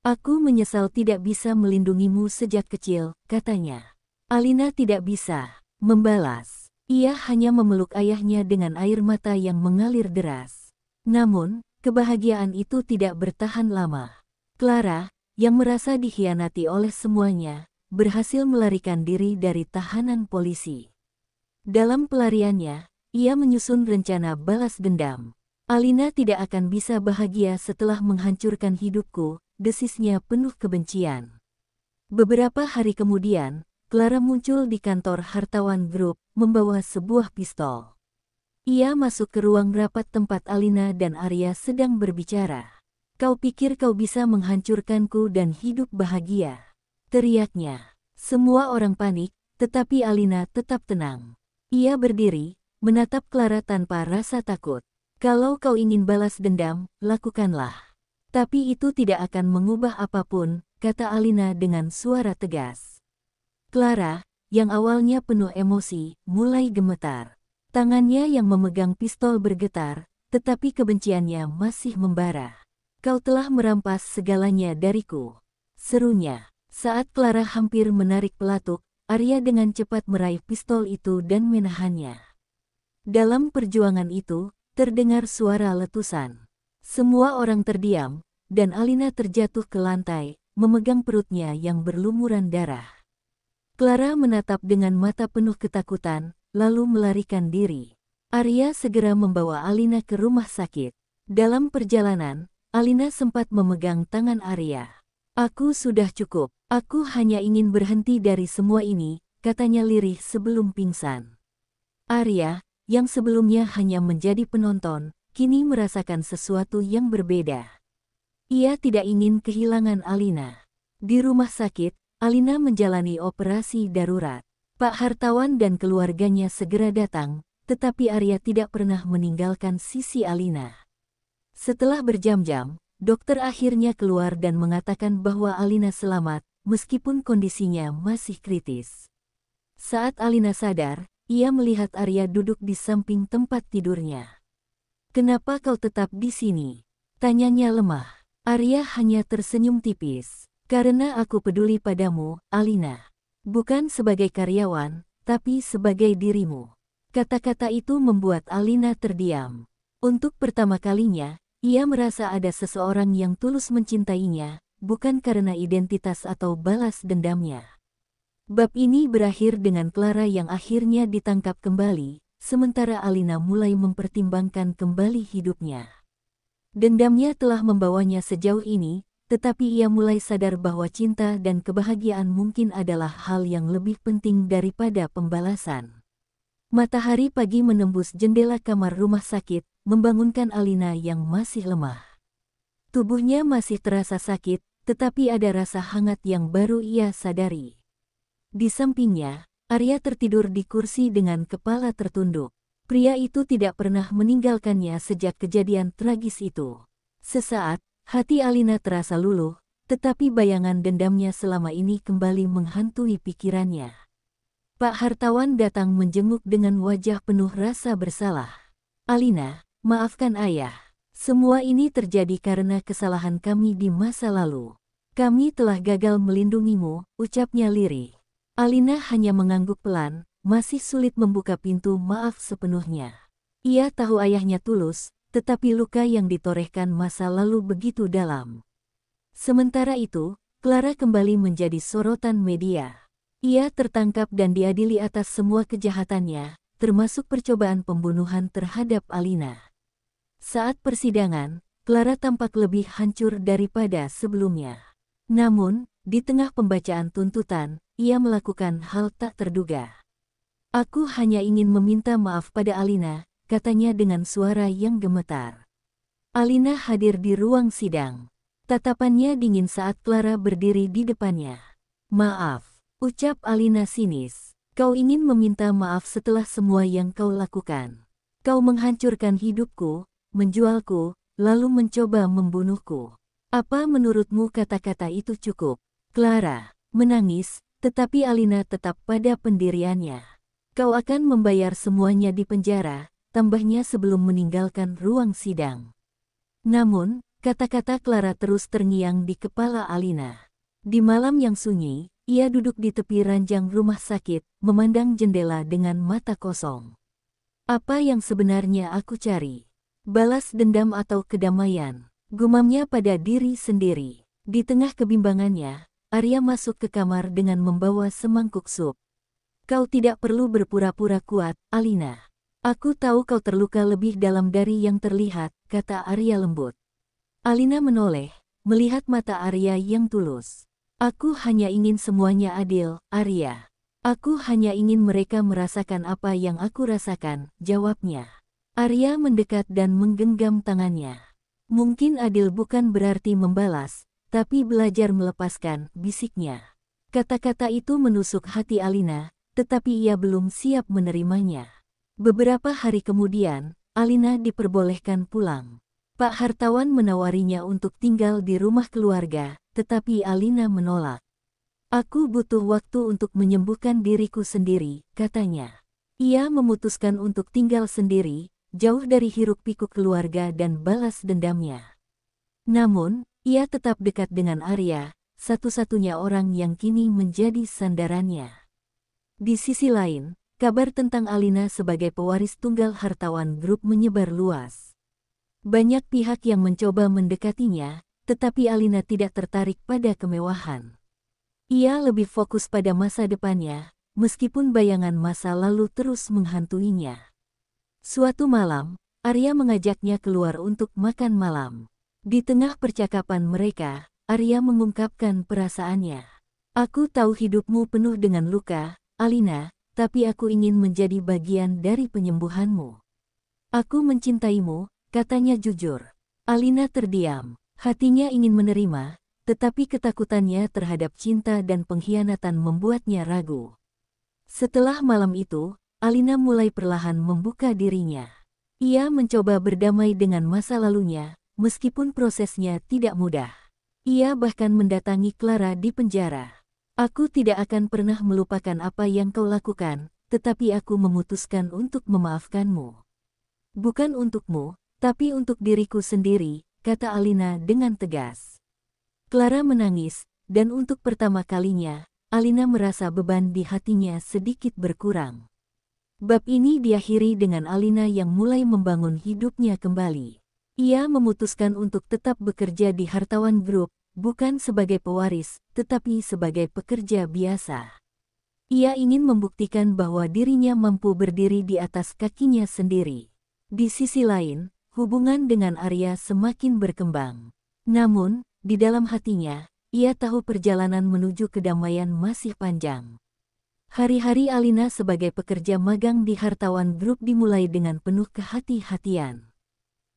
Aku menyesal tidak bisa melindungimu sejak kecil, katanya. Alina tidak bisa membalas. Ia hanya memeluk ayahnya dengan air mata yang mengalir deras. Namun, kebahagiaan itu tidak bertahan lama. Clara, yang merasa dikhianati oleh semuanya, berhasil melarikan diri dari tahanan polisi. Dalam pelariannya, ia menyusun rencana balas dendam. Alina tidak akan bisa bahagia setelah menghancurkan hidupku, desisnya penuh kebencian. Beberapa hari kemudian, Clara muncul di kantor hartawan grup, membawa sebuah pistol. Ia masuk ke ruang rapat tempat Alina dan Arya sedang berbicara. Kau pikir kau bisa menghancurkanku dan hidup bahagia? Teriaknya. Semua orang panik, tetapi Alina tetap tenang. Ia berdiri, menatap Clara tanpa rasa takut. Kalau kau ingin balas dendam, lakukanlah. Tapi itu tidak akan mengubah apapun, kata Alina dengan suara tegas. Clara, yang awalnya penuh emosi, mulai gemetar. Tangannya yang memegang pistol bergetar, tetapi kebenciannya masih membara. Kau telah merampas segalanya dariku, serunya. Saat Clara hampir menarik pelatuk, Arya dengan cepat meraih pistol itu dan menahannya. Dalam perjuangan itu, terdengar suara letusan. Semua orang terdiam, dan Alina terjatuh ke lantai, memegang perutnya yang berlumuran darah. Clara menatap dengan mata penuh ketakutan, lalu melarikan diri. Arya segera membawa Alina ke rumah sakit. Dalam perjalanan, Alina sempat memegang tangan Arya. Aku sudah cukup, aku hanya ingin berhenti dari semua ini, katanya lirih sebelum pingsan. Arya, yang sebelumnya hanya menjadi penonton, kini merasakan sesuatu yang berbeda. Ia tidak ingin kehilangan Alina. Di rumah sakit, Alina menjalani operasi darurat. Pak hartawan dan keluarganya segera datang, tetapi Arya tidak pernah meninggalkan sisi Alina. Setelah berjam-jam, dokter akhirnya keluar dan mengatakan bahwa Alina selamat, meskipun kondisinya masih kritis. Saat Alina sadar, ia melihat Arya duduk di samping tempat tidurnya. Kenapa kau tetap di sini? Tanyanya lemah. Arya hanya tersenyum tipis. Karena aku peduli padamu, Alina. Bukan sebagai karyawan, tapi sebagai dirimu. Kata-kata itu membuat Alina terdiam. Untuk pertama kalinya, ia merasa ada seseorang yang tulus mencintainya, bukan karena identitas atau balas dendamnya. Bab ini berakhir dengan Clara yang akhirnya ditangkap kembali, sementara Alina mulai mempertimbangkan kembali hidupnya. Dendamnya telah membawanya sejauh ini, tetapi ia mulai sadar bahwa cinta dan kebahagiaan mungkin adalah hal yang lebih penting daripada pembalasan. Matahari pagi menembus jendela kamar rumah sakit, membangunkan Alina yang masih lemah. Tubuhnya masih terasa sakit, tetapi ada rasa hangat yang baru ia sadari. Di sampingnya, Arya tertidur di kursi dengan kepala tertunduk. Pria itu tidak pernah meninggalkannya sejak kejadian tragis itu. Sesaat, hati Alina terasa luluh, tetapi bayangan dendamnya selama ini kembali menghantui pikirannya. Pak hartawan datang menjenguk dengan wajah penuh rasa bersalah. Alina, maafkan ayah. Semua ini terjadi karena kesalahan kami di masa lalu. Kami telah gagal melindungimu, ucapnya lirih. Alina hanya mengangguk pelan, masih sulit membuka pintu maaf sepenuhnya. Ia tahu ayahnya tulus, tetapi luka yang ditorehkan masa lalu begitu dalam. Sementara itu, Clara kembali menjadi sorotan media. Ia tertangkap dan diadili atas semua kejahatannya, termasuk percobaan pembunuhan terhadap Alina. Saat persidangan, Clara tampak lebih hancur daripada sebelumnya. Namun, di tengah pembacaan tuntutan, ia melakukan hal tak terduga. Aku hanya ingin meminta maaf pada Alina, katanya dengan suara yang gemetar. Alina hadir di ruang sidang. Tatapannya dingin saat Clara berdiri di depannya. "Maaf," ucap Alina sinis. "Kau ingin meminta maaf setelah semua yang kau lakukan. Kau menghancurkan hidupku, menjualku, lalu mencoba membunuhku. Apa menurutmu kata-kata itu cukup?" Clara menangis, tetapi Alina tetap pada pendiriannya. "Kau akan membayar semuanya di penjara," tambahnya sebelum meninggalkan ruang sidang. Namun, kata-kata Clara terus terngiang di kepala Alina. Di malam yang sunyi, ia duduk di tepi ranjang rumah sakit, memandang jendela dengan mata kosong. "Apa yang sebenarnya aku cari? Balas dendam atau kedamaian?" gumamnya pada diri sendiri. Di tengah kebimbangannya, Arya masuk ke kamar dengan membawa semangkuk sup. "Kau tidak perlu berpura-pura kuat, Alina. Aku tahu kau terluka lebih dalam dari yang terlihat," kata Arya lembut. Alina menoleh, melihat mata Arya yang tulus. "Aku hanya ingin semuanya adil, Arya. Aku hanya ingin mereka merasakan apa yang aku rasakan," jawabnya. Arya mendekat dan menggenggam tangannya. "Mungkin adil bukan berarti membalas, tapi belajar melepaskan," bisiknya. Kata-kata itu menusuk hati Alina, tetapi ia belum siap menerimanya. Beberapa hari kemudian, Alina diperbolehkan pulang. Pak Hartawan menawarinya untuk tinggal di rumah keluarga, tetapi Alina menolak. "Aku butuh waktu untuk menyembuhkan diriku sendiri," katanya. Ia memutuskan untuk tinggal sendiri, jauh dari hiruk-pikuk keluarga dan balas dendamnya. Namun, ia tetap dekat dengan Arya, satu-satunya orang yang kini menjadi sandarannya. Di sisi lain, kabar tentang Alina sebagai pewaris tunggal Hartawan Group menyebar luas. Banyak pihak yang mencoba mendekatinya, tetapi Alina tidak tertarik pada kemewahan. Ia lebih fokus pada masa depannya, meskipun bayangan masa lalu terus menghantuinya. Suatu malam, Arya mengajaknya keluar untuk makan malam. Di tengah percakapan mereka, Arya mengungkapkan perasaannya. "Aku tahu hidupmu penuh dengan luka, Alina, tapi aku ingin menjadi bagian dari penyembuhanmu. Aku mencintaimu," katanya jujur. Alina terdiam. Hatinya ingin menerima, tetapi ketakutannya terhadap cinta dan pengkhianatan membuatnya ragu. Setelah malam itu, Alina mulai perlahan membuka dirinya. Ia mencoba berdamai dengan masa lalunya, meskipun prosesnya tidak mudah. Ia bahkan mendatangi Clara di penjara. "Aku tidak akan pernah melupakan apa yang kau lakukan, tetapi aku memutuskan untuk memaafkanmu. Bukan untukmu, tapi untuk diriku sendiri," kata Alina dengan tegas. Clara menangis, dan untuk pertama kalinya, Alina merasa beban di hatinya sedikit berkurang. Bab ini diakhiri dengan Alina yang mulai membangun hidupnya kembali. Ia memutuskan untuk tetap bekerja di Hartawan Group, bukan sebagai pewaris, tetapi sebagai pekerja biasa. Ia ingin membuktikan bahwa dirinya mampu berdiri di atas kakinya sendiri. Di sisi lain, hubungan dengan Arya semakin berkembang. Namun, di dalam hatinya, ia tahu perjalanan menuju kedamaian masih panjang. Hari-hari Alina sebagai pekerja magang di Hartawan Group dimulai dengan penuh kehati-hatian.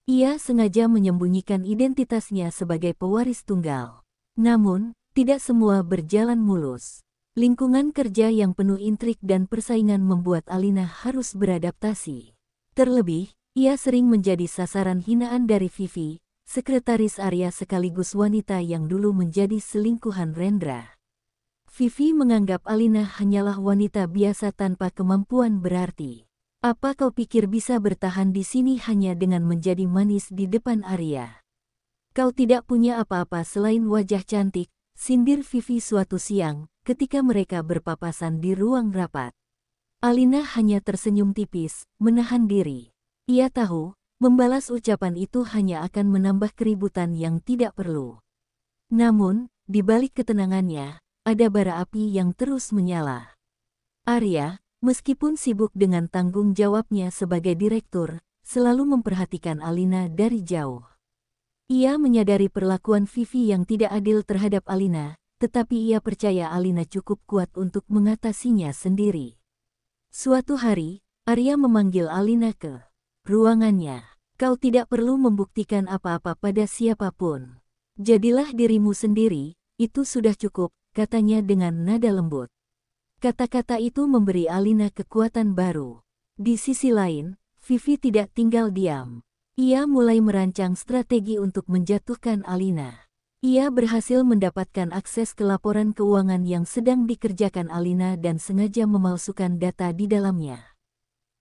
Ia sengaja menyembunyikan identitasnya sebagai pewaris tunggal. Namun, tidak semua berjalan mulus. Lingkungan kerja yang penuh intrik dan persaingan membuat Alina harus beradaptasi. Terlebih, ia sering menjadi sasaran hinaan dari Vivi, sekretaris Arya sekaligus wanita yang dulu menjadi selingkuhan Rendra. Vivi menganggap Alina hanyalah wanita biasa tanpa kemampuan berarti. "Apa kau pikir bisa bertahan di sini hanya dengan menjadi manis di depan Arya? Kau tidak punya apa-apa selain wajah cantik," sindir Vivi suatu siang, ketika mereka berpapasan di ruang rapat. Alina hanya tersenyum tipis, menahan diri. Ia tahu, membalas ucapan itu hanya akan menambah keributan yang tidak perlu. Namun, di balik ketenangannya, ada bara api yang terus menyala. Arya, meskipun sibuk dengan tanggung jawabnya sebagai direktur, selalu memperhatikan Alina dari jauh. Ia menyadari perlakuan Vivi yang tidak adil terhadap Alina, tetapi ia percaya Alina cukup kuat untuk mengatasinya sendiri. Suatu hari, Arya memanggil Alina ke ruangannya. Kau tidak perlu membuktikan apa-apa pada siapapun. Jadilah dirimu sendiri, itu sudah cukup, katanya dengan nada lembut. Kata-kata itu memberi Alina kekuatan baru. Di sisi lain, Vivi tidak tinggal diam. Ia mulai merancang strategi untuk menjatuhkan Alina. Ia berhasil mendapatkan akses ke laporan keuangan yang sedang dikerjakan Alina dan sengaja memalsukan data di dalamnya.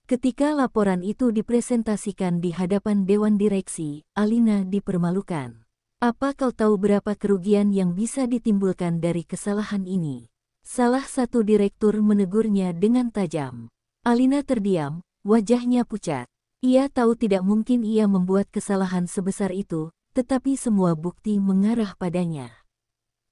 Ketika laporan itu dipresentasikan di hadapan Dewan Direksi, Alina dipermalukan. Apa kau tahu berapa kerugian yang bisa ditimbulkan dari kesalahan ini? Salah satu direktur menegurnya dengan tajam. Alina terdiam, wajahnya pucat. Ia tahu tidak mungkin ia membuat kesalahan sebesar itu, tetapi semua bukti mengarah padanya.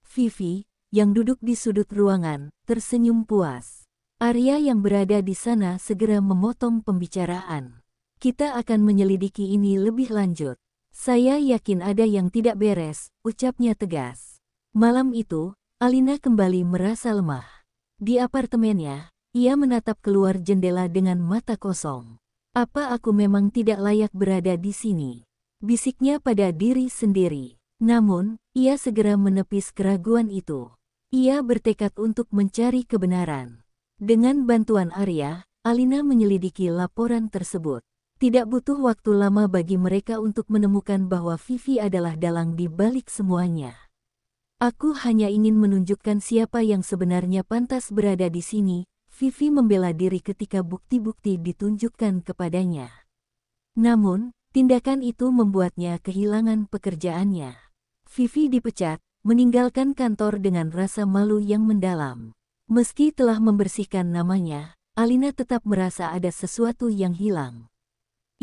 Vivi, yang duduk di sudut ruangan, tersenyum puas. Arya yang berada di sana segera memotong pembicaraan. Kita akan menyelidiki ini lebih lanjut. Saya yakin ada yang tidak beres, ucapnya tegas. Malam itu, Alina kembali merasa lemah. Di apartemennya, ia menatap keluar jendela dengan mata kosong. Apa aku memang tidak layak berada di sini? Bisiknya pada diri sendiri. Namun, ia segera menepis keraguan itu. Ia bertekad untuk mencari kebenaran. Dengan bantuan Arya, Alina menyelidiki laporan tersebut. Tidak butuh waktu lama bagi mereka untuk menemukan bahwa Vivi adalah dalang di balik semuanya. Aku hanya ingin menunjukkan siapa yang sebenarnya pantas berada di sini. Vivi membela diri ketika bukti-bukti ditunjukkan kepadanya. Namun, tindakan itu membuatnya kehilangan pekerjaannya. Vivi dipecat, meninggalkan kantor dengan rasa malu yang mendalam. Meski telah membersihkan namanya, Alina tetap merasa ada sesuatu yang hilang.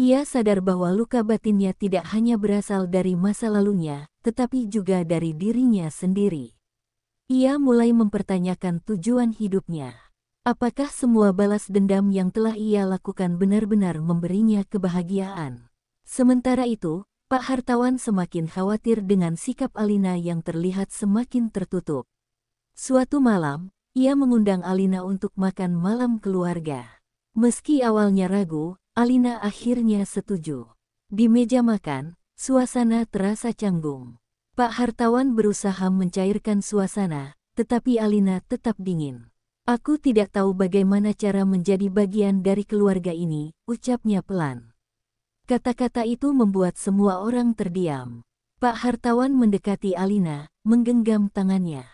Ia sadar bahwa luka batinnya tidak hanya berasal dari masa lalunya, tetapi juga dari dirinya sendiri. Ia mulai mempertanyakan tujuan hidupnya. Apakah semua balas dendam yang telah ia lakukan benar-benar memberinya kebahagiaan? Sementara itu, Pak Hartawan semakin khawatir dengan sikap Alina yang terlihat semakin tertutup. Suatu malam, ia mengundang Alina untuk makan malam keluarga. Meski awalnya ragu, Alina akhirnya setuju. Di meja makan, suasana terasa canggung. Pak Hartawan berusaha mencairkan suasana, tetapi Alina tetap dingin. Aku tidak tahu bagaimana cara menjadi bagian dari keluarga ini, ucapnya pelan. Kata-kata itu membuat semua orang terdiam. Pak Hartawan mendekati Alina, menggenggam tangannya.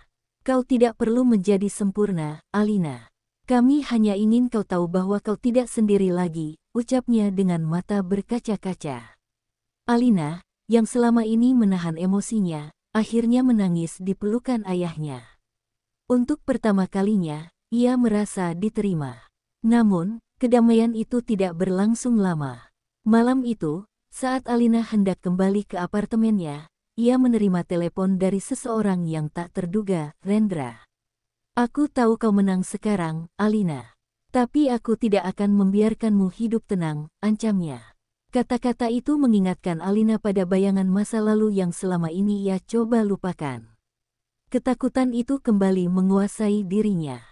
Kau tidak perlu menjadi sempurna, Alina. Kami hanya ingin kau tahu bahwa kau tidak sendiri lagi, ucapnya dengan mata berkaca-kaca. Alina, yang selama ini menahan emosinya, akhirnya menangis di pelukan ayahnya. Untuk pertama kalinya, ia merasa diterima. Namun, kedamaian itu tidak berlangsung lama. Malam itu, saat Alina hendak kembali ke apartemennya, ia menerima telepon dari seseorang yang tak terduga, Rendra. Aku tahu kau menang sekarang, Alina. Tapi aku tidak akan membiarkanmu hidup tenang, ancamnya. Kata-kata itu mengingatkan Alina pada bayangan masa lalu yang selama ini ia coba lupakan. Ketakutan itu kembali menguasai dirinya.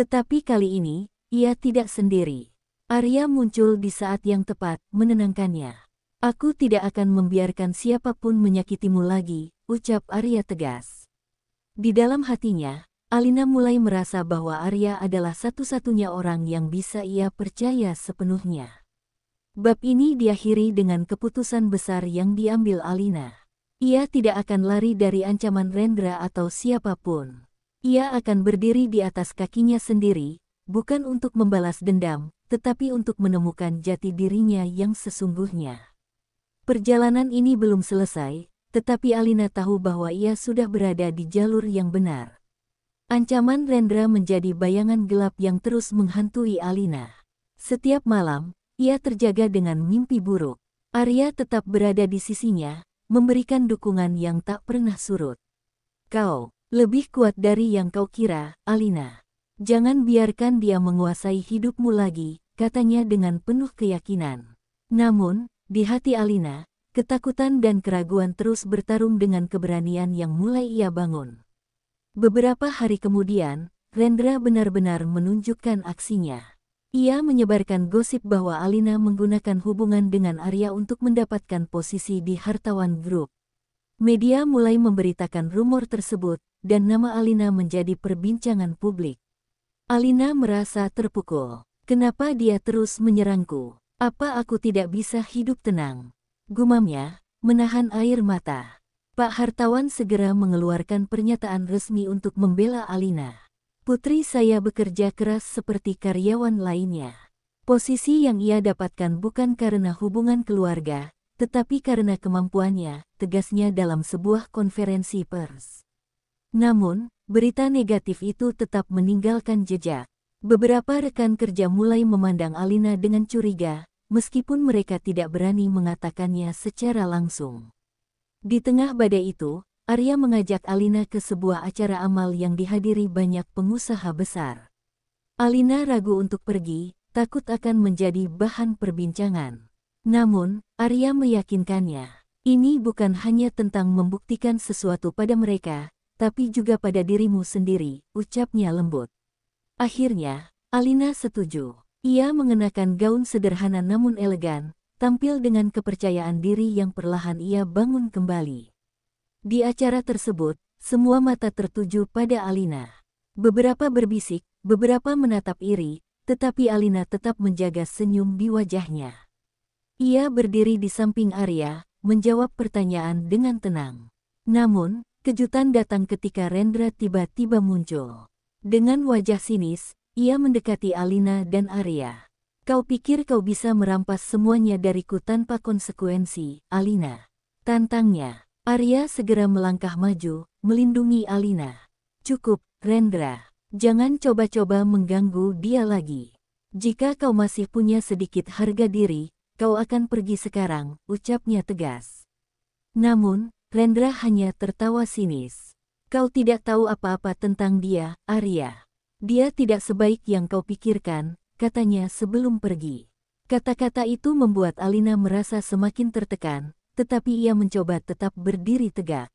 Tetapi kali ini, ia tidak sendiri. Arya muncul di saat yang tepat, menenangkannya. Aku tidak akan membiarkan siapapun menyakitimu lagi, ucap Arya tegas. Di dalam hatinya, Alina mulai merasa bahwa Arya adalah satu-satunya orang yang bisa ia percaya sepenuhnya. Bab ini diakhiri dengan keputusan besar yang diambil Alina. Ia tidak akan lari dari ancaman Rendra atau siapapun. Ia akan berdiri di atas kakinya sendiri, bukan untuk membalas dendam, tetapi untuk menemukan jati dirinya yang sesungguhnya. Perjalanan ini belum selesai, tetapi Alina tahu bahwa ia sudah berada di jalur yang benar. Ancaman Rendra menjadi bayangan gelap yang terus menghantui Alina. Setiap malam, ia terjaga dengan mimpi buruk. Arya tetap berada di sisinya, memberikan dukungan yang tak pernah surut. Kau lebih kuat dari yang kau kira, Alina. Jangan biarkan dia menguasai hidupmu lagi, katanya dengan penuh keyakinan. Namun, di hati Alina, ketakutan dan keraguan terus bertarung dengan keberanian yang mulai ia bangun. Beberapa hari kemudian, Rendra benar-benar menunjukkan aksinya. Ia menyebarkan gosip bahwa Alina menggunakan hubungan dengan Arya untuk mendapatkan posisi di Hartawan Group. Media mulai memberitakan rumor tersebut, dan nama Alina menjadi perbincangan publik. Alina merasa terpukul. Kenapa dia terus menyerangku? Apa aku tidak bisa hidup tenang? Gumamnya, menahan air mata. Pak Hartawan segera mengeluarkan pernyataan resmi untuk membela Alina. Putri saya bekerja keras seperti karyawan lainnya. Posisi yang ia dapatkan bukan karena hubungan keluarga, tetapi karena kemampuannya, tegasnya dalam sebuah konferensi pers. Namun, berita negatif itu tetap meninggalkan jejak. Beberapa rekan kerja mulai memandang Alina dengan curiga, meskipun mereka tidak berani mengatakannya secara langsung. Di tengah badai itu, Arya mengajak Alina ke sebuah acara amal yang dihadiri banyak pengusaha besar. Alina ragu untuk pergi, takut akan menjadi bahan perbincangan. Namun, Arya meyakinkannya, ini bukan hanya tentang membuktikan sesuatu pada mereka, tapi juga pada dirimu sendiri, ucapnya lembut. Akhirnya, Alina setuju. Ia mengenakan gaun sederhana namun elegan, tampil dengan kepercayaan diri yang perlahan ia bangun kembali. Di acara tersebut, semua mata tertuju pada Alina. Beberapa berbisik, beberapa menatap iri, tetapi Alina tetap menjaga senyum di wajahnya. Ia berdiri di samping Arya, menjawab pertanyaan dengan tenang. Namun, kejutan datang ketika Rendra tiba-tiba muncul. Dengan wajah sinis, ia mendekati Alina dan Arya. Kau pikir kau bisa merampas semuanya dariku tanpa konsekuensi, Alina? Tantangnya. Arya segera melangkah maju, melindungi Alina. Cukup, Rendra. Jangan coba-coba mengganggu dia lagi. Jika kau masih punya sedikit harga diri, kau akan pergi sekarang, ucapnya tegas. Namun, Rendra hanya tertawa sinis. Kau tidak tahu apa-apa tentang dia, Arya. Dia tidak sebaik yang kau pikirkan, katanya sebelum pergi. Kata-kata itu membuat Alina merasa semakin tertekan, tetapi ia mencoba tetap berdiri tegak.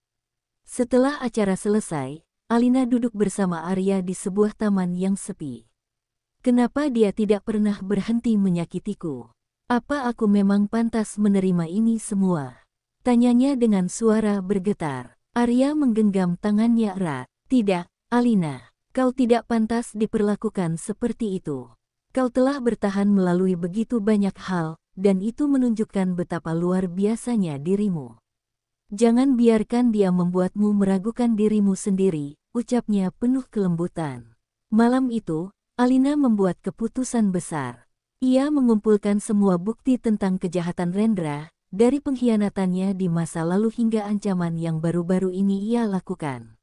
Setelah acara selesai, Alina duduk bersama Arya di sebuah taman yang sepi. Kenapa dia tidak pernah berhenti menyakitiku? Apa aku memang pantas menerima ini semua? Tanyanya dengan suara bergetar. Arya menggenggam tangannya erat. Tidak, Alina. Kau tidak pantas diperlakukan seperti itu. Kau telah bertahan melalui begitu banyak hal, dan itu menunjukkan betapa luar biasanya dirimu. Jangan biarkan dia membuatmu meragukan dirimu sendiri, ucapnya penuh kelembutan. Malam itu, Alina membuat keputusan besar. Ia mengumpulkan semua bukti tentang kejahatan Rendra, dari pengkhianatannya di masa lalu hingga ancaman yang baru-baru ini ia lakukan.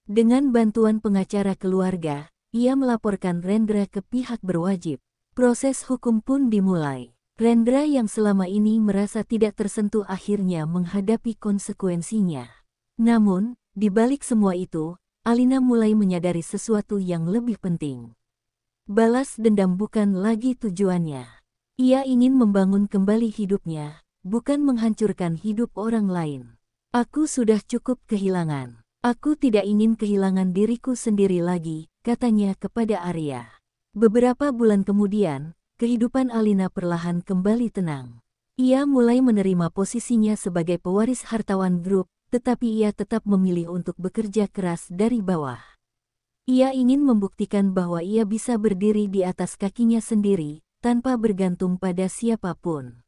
Dengan bantuan pengacara keluarga, ia melaporkan Rendra ke pihak berwajib. Proses hukum pun dimulai. Rendra yang selama ini merasa tidak tersentuh akhirnya menghadapi konsekuensinya. Namun, di balik semua itu, Alina mulai menyadari sesuatu yang lebih penting. Balas dendam bukan lagi tujuannya. Ia ingin membangun kembali hidupnya, bukan menghancurkan hidup orang lain. Aku sudah cukup kehilangan. Aku tidak ingin kehilangan diriku sendiri lagi, katanya kepada Arya. Beberapa bulan kemudian, kehidupan Alina perlahan kembali tenang. Ia mulai menerima posisinya sebagai pewaris Hartawan Group, tetapi ia tetap memilih untuk bekerja keras dari bawah. Ia ingin membuktikan bahwa ia bisa berdiri di atas kakinya sendiri, tanpa bergantung pada siapapun.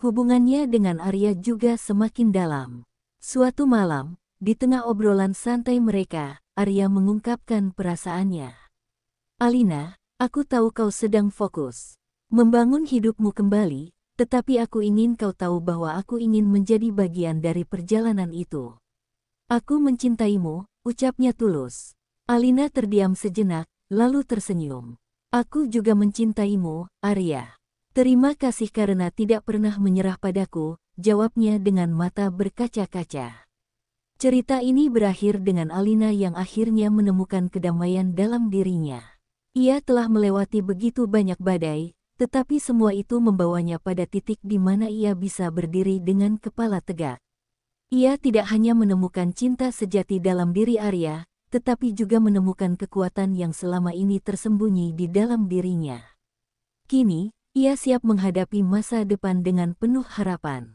Hubungannya dengan Arya juga semakin dalam. Suatu malam, di tengah obrolan santai mereka, Arya mengungkapkan perasaannya. Alina, aku tahu kau sedang fokus membangun hidupmu kembali, tetapi aku ingin kau tahu bahwa aku ingin menjadi bagian dari perjalanan itu. Aku mencintaimu, ucapnya tulus. Alina terdiam sejenak, lalu tersenyum. Aku juga mencintaimu, Arya. Terima kasih karena tidak pernah menyerah padaku, jawabnya dengan mata berkaca-kaca. Cerita ini berakhir dengan Alina yang akhirnya menemukan kedamaian dalam dirinya. Ia telah melewati begitu banyak badai, tetapi semua itu membawanya pada titik di mana ia bisa berdiri dengan kepala tegak. Ia tidak hanya menemukan cinta sejati dalam diri Arya, tetapi juga menemukan kekuatan yang selama ini tersembunyi di dalam dirinya. Kini, ia siap menghadapi masa depan dengan penuh harapan.